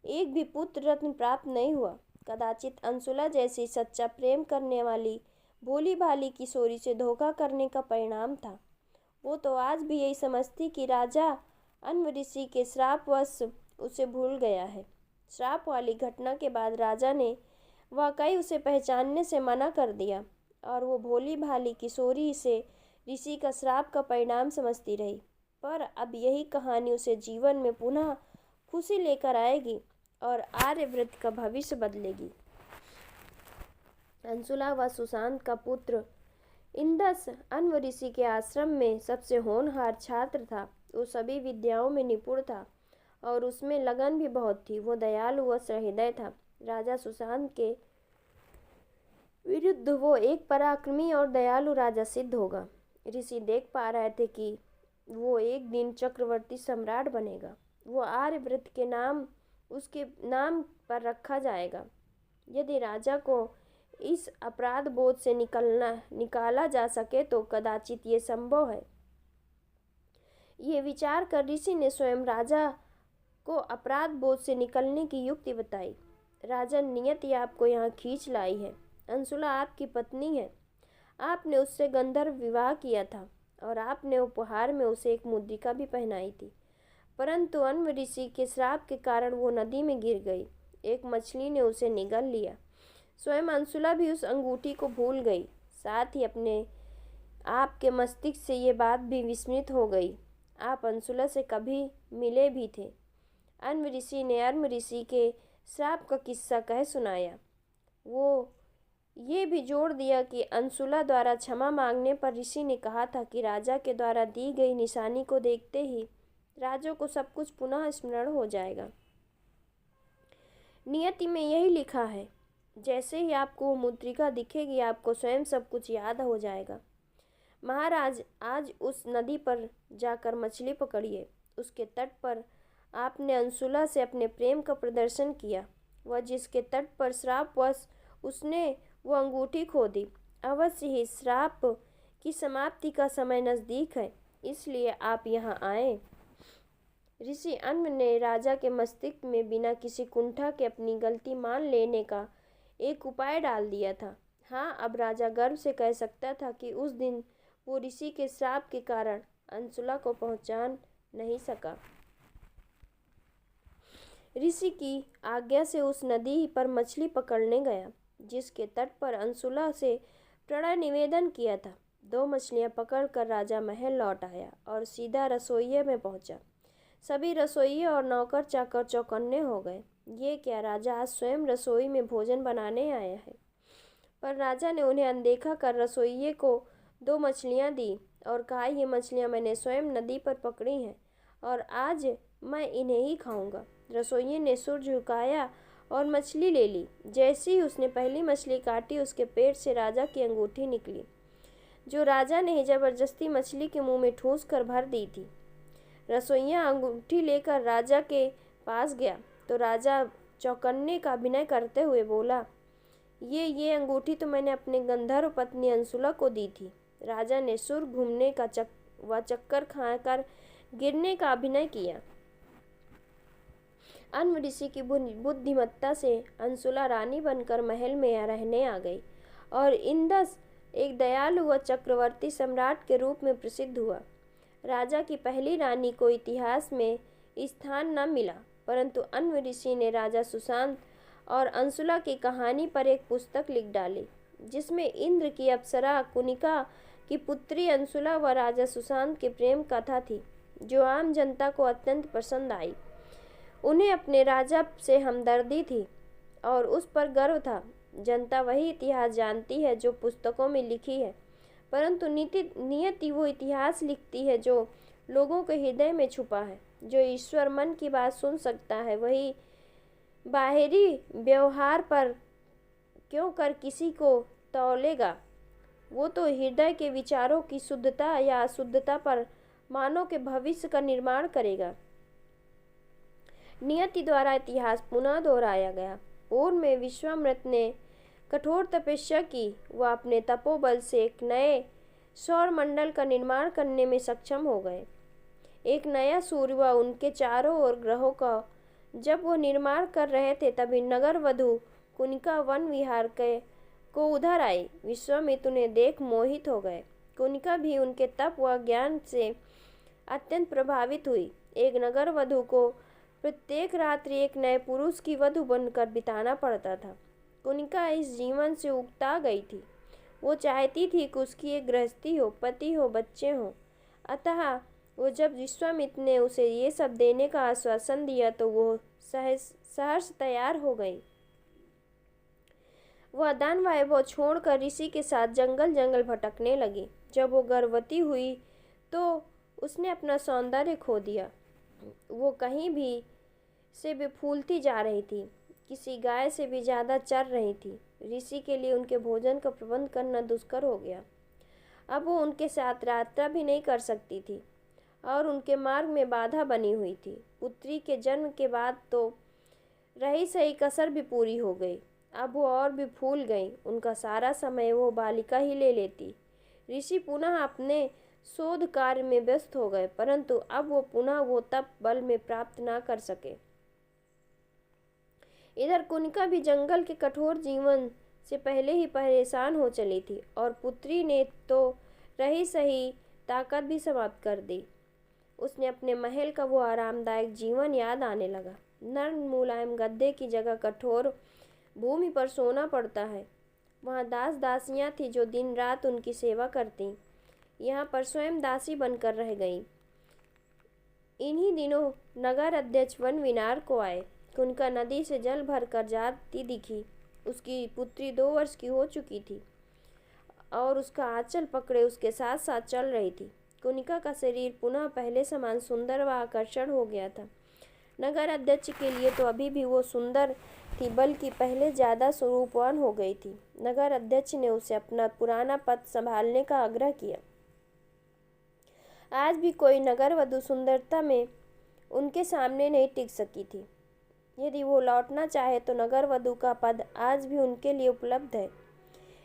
एक भी पुत्र रत्न प्राप्त नहीं हुआ। कदाचित अंशुला जैसी सच्चा प्रेम करने वाली भोली भाली किशोरी से धोखा करने का परिणाम था। वो तो आज भी यही समझती कि राजा अन्व ऋषि के श्रापवश उसे भूल गया है। श्राप वाली घटना के बाद राजा ने वाकई उसे पहचानने से मना कर दिया और वो भोली भाली किशोरी से ऋषि का श्राप का परिणाम समझती रही। पर अब यही कहानी उसे जीवन में पुनः खुशी लेकर आएगी और आर्यव्रत का भविष्य बदलेगी। अंशुला व सुशांत का पुत्र इंदस अन्व ऋषि के आश्रम में सबसे होनहार छात्र था। वो सभी विद्याओं में निपुण था और उसमें लगन भी बहुत थी। वो दयालु व सहृदय था। राजा सुशांत के विरुद्ध वो एक पराक्रमी और दयालु राजा सिद्ध होगा। ऋषि देख पा रहे थे कि वो एक दिन चक्रवर्ती सम्राट बनेगा। वो आर्यव्रत के नाम उसके नाम पर रखा जाएगा। यदि राजा को इस अपराध बोध से निकाला जा सके तो कदाचित ये संभव है। ये विचार कर ऋषि ने स्वयं राजा को अपराध बोध से निकलने की युक्ति बताई। राजन, नियति आपको यहाँ खींच लाई है। अंशुला आपकी पत्नी है। आपने उससे गंधर्व विवाह किया था और आपने उपहार में उसे एक मुद्रिका भी पहनाई थी, परंतु अन्व ऋषि के श्राप के कारण वो नदी में गिर गई। एक मछली ने उसे निगल लिया। स्वयं अंशुला भी उस अंगूठी को भूल गई। साथ ही अपने आप के मस्तिष्क से ये बात भी विस्मृत हो गई। आप अंशुला से कभी मिले भी थे। अन्व ऋषि ने अर्म ऋषि के श्राप का किस्सा कह सुनाया। वो ये भी जोड़ दिया कि अंशुला द्वारा क्षमा मांगने पर ऋषि ने कहा था कि राजा के द्वारा दी गई निशानी को देखते ही राजा को सब कुछ पुनः स्मरण हो जाएगा। नियति में यही लिखा है। जैसे ही आपको वो मुद्रिका दिखेगी आपको स्वयं सब कुछ याद हो जाएगा। महाराज, आज उस नदी पर जाकर मछली पकड़िए। उसके तट पर आपने अंशुला से अपने प्रेम का प्रदर्शन किया। वह जिसके तट पर श्रापवश उसने वो अंगूठी खो दी। अवश्य ही श्राप की समाप्ति का समय नज़दीक है, इसलिए आप यहाँ आए। ऋषि अन्व ने राजा के मस्तिष्क में बिना किसी कुंठा के अपनी गलती मान लेने का एक उपाय डाल दिया था। हाँ, अब राजा गर्व से कह सकता था कि उस दिन वो ऋषि के श्राप के कारण अंशुला को पहचान नहीं सका। ऋषि की आज्ञा से उस नदी पर मछली पकड़ने गया, जिसके तट पर अंशुला से प्रणय निवेदन किया था। 2 मछलियां पकड़कर राजा महल लौट आया और सीधा रसोइये में पहुंचा। सभी रसोइये और नौकर चाकर चौकन्ने हो गए। ये क्या, राजा आज स्वयं रसोई में भोजन बनाने आया है? पर राजा ने उन्हें अनदेखा कर रसोइये को 2 मछलियां दी और कहा, ये मछलियां मैंने स्वयं नदी पर पकड़ी हैं और आज मैं इन्हें ही खाऊंगा। रसोइये ने सिर झुकाया और मछली ले ली। जैसे ही उसने पहली मछली काटी, उसके पेट से राजा की अंगूठी निकली, जो राजा ने जबरदस्ती मछली के मुंह में ठूंस कर भर दी थी। रसोइया अंगूठी लेकर राजा के पास गया तो राजा चौकन्ने का अभिनय करते हुए बोला, ये अंगूठी तो मैंने अपने गंधर्व पत्नी अंशुला को दी थी। राजा ने सुर घूमने का चक्कर खाकर गिरने का अभिनय किया। अन्व ऋषि की बुद्धिमत्ता से अंशुला रानी बनकर महल में रहने आ गई और इंदस एक दयालु व चक्रवर्ती सम्राट के रूप में प्रसिद्ध हुआ। राजा की पहली रानी को इतिहास में स्थान न मिला, परंतु अन्व ऋषि ने राजा सुशांत और अंशुला की कहानी पर एक पुस्तक लिख डाली, जिसमें इंद्र की अप्सरा कुनिका की पुत्री अंशुला व राजा सुशांत के प्रेम कथा थी, जो आम जनता को अत्यंत पसंद आई। उन्हें अपने राजा से हमदर्दी थी और उस पर गर्व था। जनता वही इतिहास जानती है जो पुस्तकों में लिखी है, परंतु नियति वो इतिहास लिखती है जो लोगों के हृदय में छुपा है। जो ईश्वर मन की बात सुन सकता है वही बाहरी व्यवहार पर क्यों कर किसी को तौलेगा। वो तो हृदय के विचारों की शुद्धता या अशुद्धता पर मानव के भविष्य का निर्माण करेगा। नियति द्वारा इतिहास पुनः दोहराया गया। पूर्व में विश्वामित्र ने कठोर तपस्या की। वह अपने तपोबल से एक नए सौर मंडल का निर्माण करने में सक्षम हो गए। एक नया सूर्य व उनके चारों ओर ग्रहों का जब वो निर्माण कर रहे थे, तभी नगर वधु कुनिका वन विहार को उधर आई। विश्वामित्र उन्हें देख मोहित हो गए। कुनिका भी उनके तप व ज्ञान से अत्यंत प्रभावित हुई। एक नगर वधु को प्रत्येक रात्रि एक नए पुरुष की वधु बनकर बिताना पड़ता था। कुनिका इस जीवन से उकता गई थी। वो चाहती थी कि उसकी एक गृहस्थी हो, पति हो, बच्चे हों। अतः वो जब विश्वामित्र ने उसे ये सब देने का आश्वासन दिया तो वो सहर्ष तैयार हो गई। वह धन वैभव छोड़कर ऋषि के साथ जंगल जंगल भटकने लगी। जब वो गर्भवती हुई तो उसने अपना सौंदर्य खो दिया। वो कहीं भी से भी फूलती जा रही थी, किसी गाय से भी ज़्यादा चर रही थी। ऋषि के लिए उनके भोजन का प्रबंध करना दुष्कर हो गया। अब वो उनके साथ यात्रा भी नहीं कर सकती थी और उनके मार्ग में बाधा बनी हुई थी। पुत्री के जन्म के बाद तो रही सही कसर भी पूरी हो गई। अब वो और भी फूल गई। उनका सारा समय वो बालिका ही ले लेती। ऋषि पुनः अपने शोध कार्य में व्यस्त हो गए, परंतु अब वो पुनः वो तप बल में प्राप्त ना कर सके। इधर कुनिका भी जंगल के कठोर जीवन से पहले ही परेशान हो चली थी और पुत्री ने तो रही सही ताकत भी समाप्त कर दी। उसने अपने महल का वो आरामदायक जीवन याद आने लगा। नर्म मुलायम गद्दे की जगह कठोर भूमि पर सोना पड़ता है। वहाँ दास दासियाँ थी जो दिन रात उनकी सेवा करती। यहाँ पर स्वयं दासी बनकर रह गई। इन्हीं दिनों नगर अध्यक्ष वन विनार को आए। कुनिका नदी से जल भरकर जाती दिखी। उसकी पुत्री 2 वर्ष की हो चुकी थी और उसका आंचल पकड़े उसके साथ साथ चल रही थी। कुनिका का शरीर पुनः पहले समान सुंदर व आकर्षण हो गया था। नगर अध्यक्ष के लिए तो अभी भी वो सुंदर थी, बल्कि पहले ज़्यादा स्वरूपवान हो गई थी। नगर अध्यक्ष ने उसे अपना पुराना पद संभालने का आग्रह किया। आज भी कोई नगर वधू सुंदरता में उनके सामने नहीं टिक सकी थी। यदि वो लौटना चाहे तो नगर वधू का पद आज भी उनके लिए उपलब्ध है।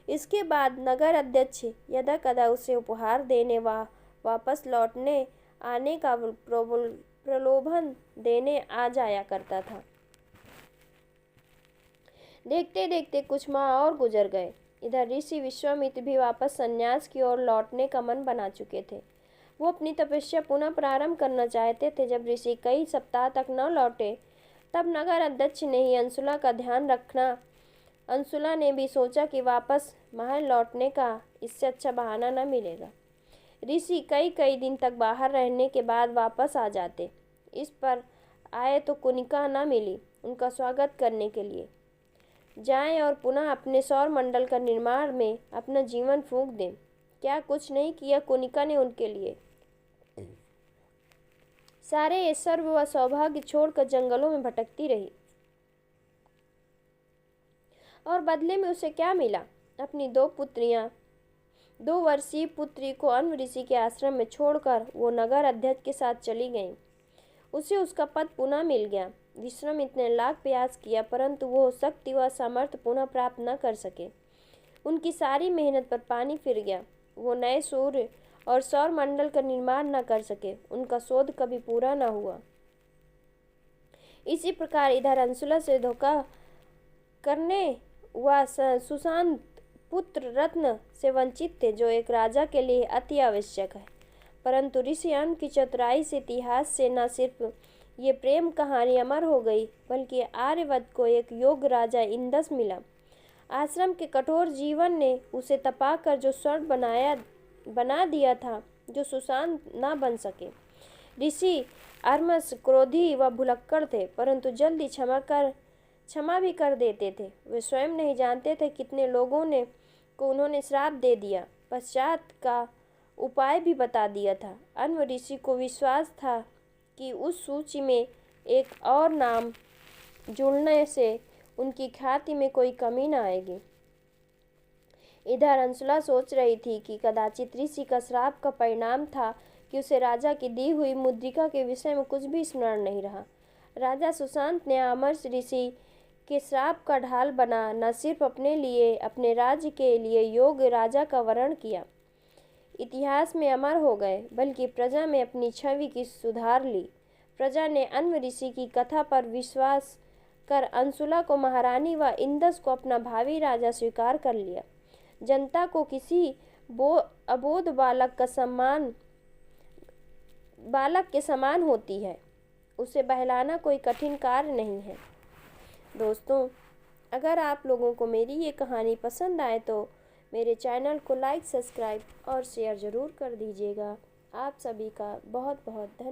इसके बाद नगर अध्यक्ष यदा कदा उसे उपहार देने व वापस लौटने आने का प्रलोभन देने आ जाया करता था। देखते देखते कुछ माह और गुजर गए। इधर ऋषि विश्वामित्र भी वापस संन्यास की ओर लौटने का मन बना चुके थे। वो अपनी तपस्या पुनः प्रारंभ करना चाहते थे। जब ऋषि कई सप्ताह तक न लौटे तब नगर अध्यक्ष ने ही अंशुला का ध्यान रखना। अंशुला ने भी सोचा कि वापस महल लौटने का इससे अच्छा बहाना न मिलेगा। ऋषि कई कई दिन तक बाहर रहने के बाद वापस आ जाते। इस पर आए तो कुनिका न मिली उनका स्वागत करने के लिए। जाएं और पुनः अपने सौर मंडल का निर्माण में अपना जीवन फूंक दें। क्या कुछ नहीं किया कुनिका ने उनके लिए। सारे ऐश्वर्य व सौभाग्य छोड़कर जंगलों में भटकती रही और बदले में उसे क्या मिला। अपनी 2 पुत्रियां 2 वर्षीय पुत्री को अन्व ऋषि के आश्रम में छोड़कर वो नगर अध्यक्ष के साथ चली गईं। उसे उसका पद पुनः मिल गया। विश्वामित्र ने लाख प्रयास किया, परंतु वो शक्ति व सामर्थ्य पुनः प्राप्त न कर सके। उनकी सारी मेहनत पर पानी फिर गया। वो नए सूर्य और सौर मंडल का निर्माण न कर सके। उनका शोध कभी पूरा न हुआ। इसी प्रकार इधर अंशुला से धोखा करने व सुशांत पुत्र रत्न से वंचित थे, जो एक राजा के लिए अति आवश्यक है। परंतु ऋषियान की चतुराई से इतिहास से न सिर्फ ये प्रेम कहानी अमर हो गई, बल्कि आर्यवत को एक योग्य राजा इंद्रस मिला। आश्रम के कठोर जीवन ने उसे तपाकर जो स्वर्ण बना दिया था, जो सुशांत न बन सके। ऋषि अरमस क्रोधी व भुलक्कड़ थे, परंतु जल्दी क्षमा भी कर देते थे। वे स्वयं नहीं जानते थे कितने लोगों को उन्होंने श्राप दे दिया, पश्चात का उपाय भी बता दिया था। अन्व ऋषि को विश्वास था कि उस सूची में एक और नाम जुड़ने से उनकी ख्याति में कोई कमी न आएगी। इधर अंशुला सोच रही थी कि कदाचित ऋषि का श्राप का परिणाम था कि उसे राजा की दी हुई मुद्रिका के विषय में कुछ भी स्मरण नहीं रहा। राजा सुशांत ने अमर ऋषि के श्राप का ढाल बना न सिर्फ अपने लिए, अपने राज्य के लिए योग्य राजा का वर्ण किया, इतिहास में अमर हो गए, बल्कि प्रजा में अपनी छवि की सुधार ली। प्रजा ने अन्व ऋषि की कथा पर विश्वास कर अंशुला को महारानी व इंद्रस को अपना भावी राजा स्वीकार कर लिया। जनता को किसी अबोध बालक के समान होती है। उसे बहलाना कोई कठिन कार्य नहीं है। दोस्तों, अगर आप लोगों को मेरी ये कहानी पसंद आए तो मेरे चैनल को लाइक, सब्सक्राइब और शेयर ज़रूर कर दीजिएगा। आप सभी का बहुत बहुत धन्यवाद।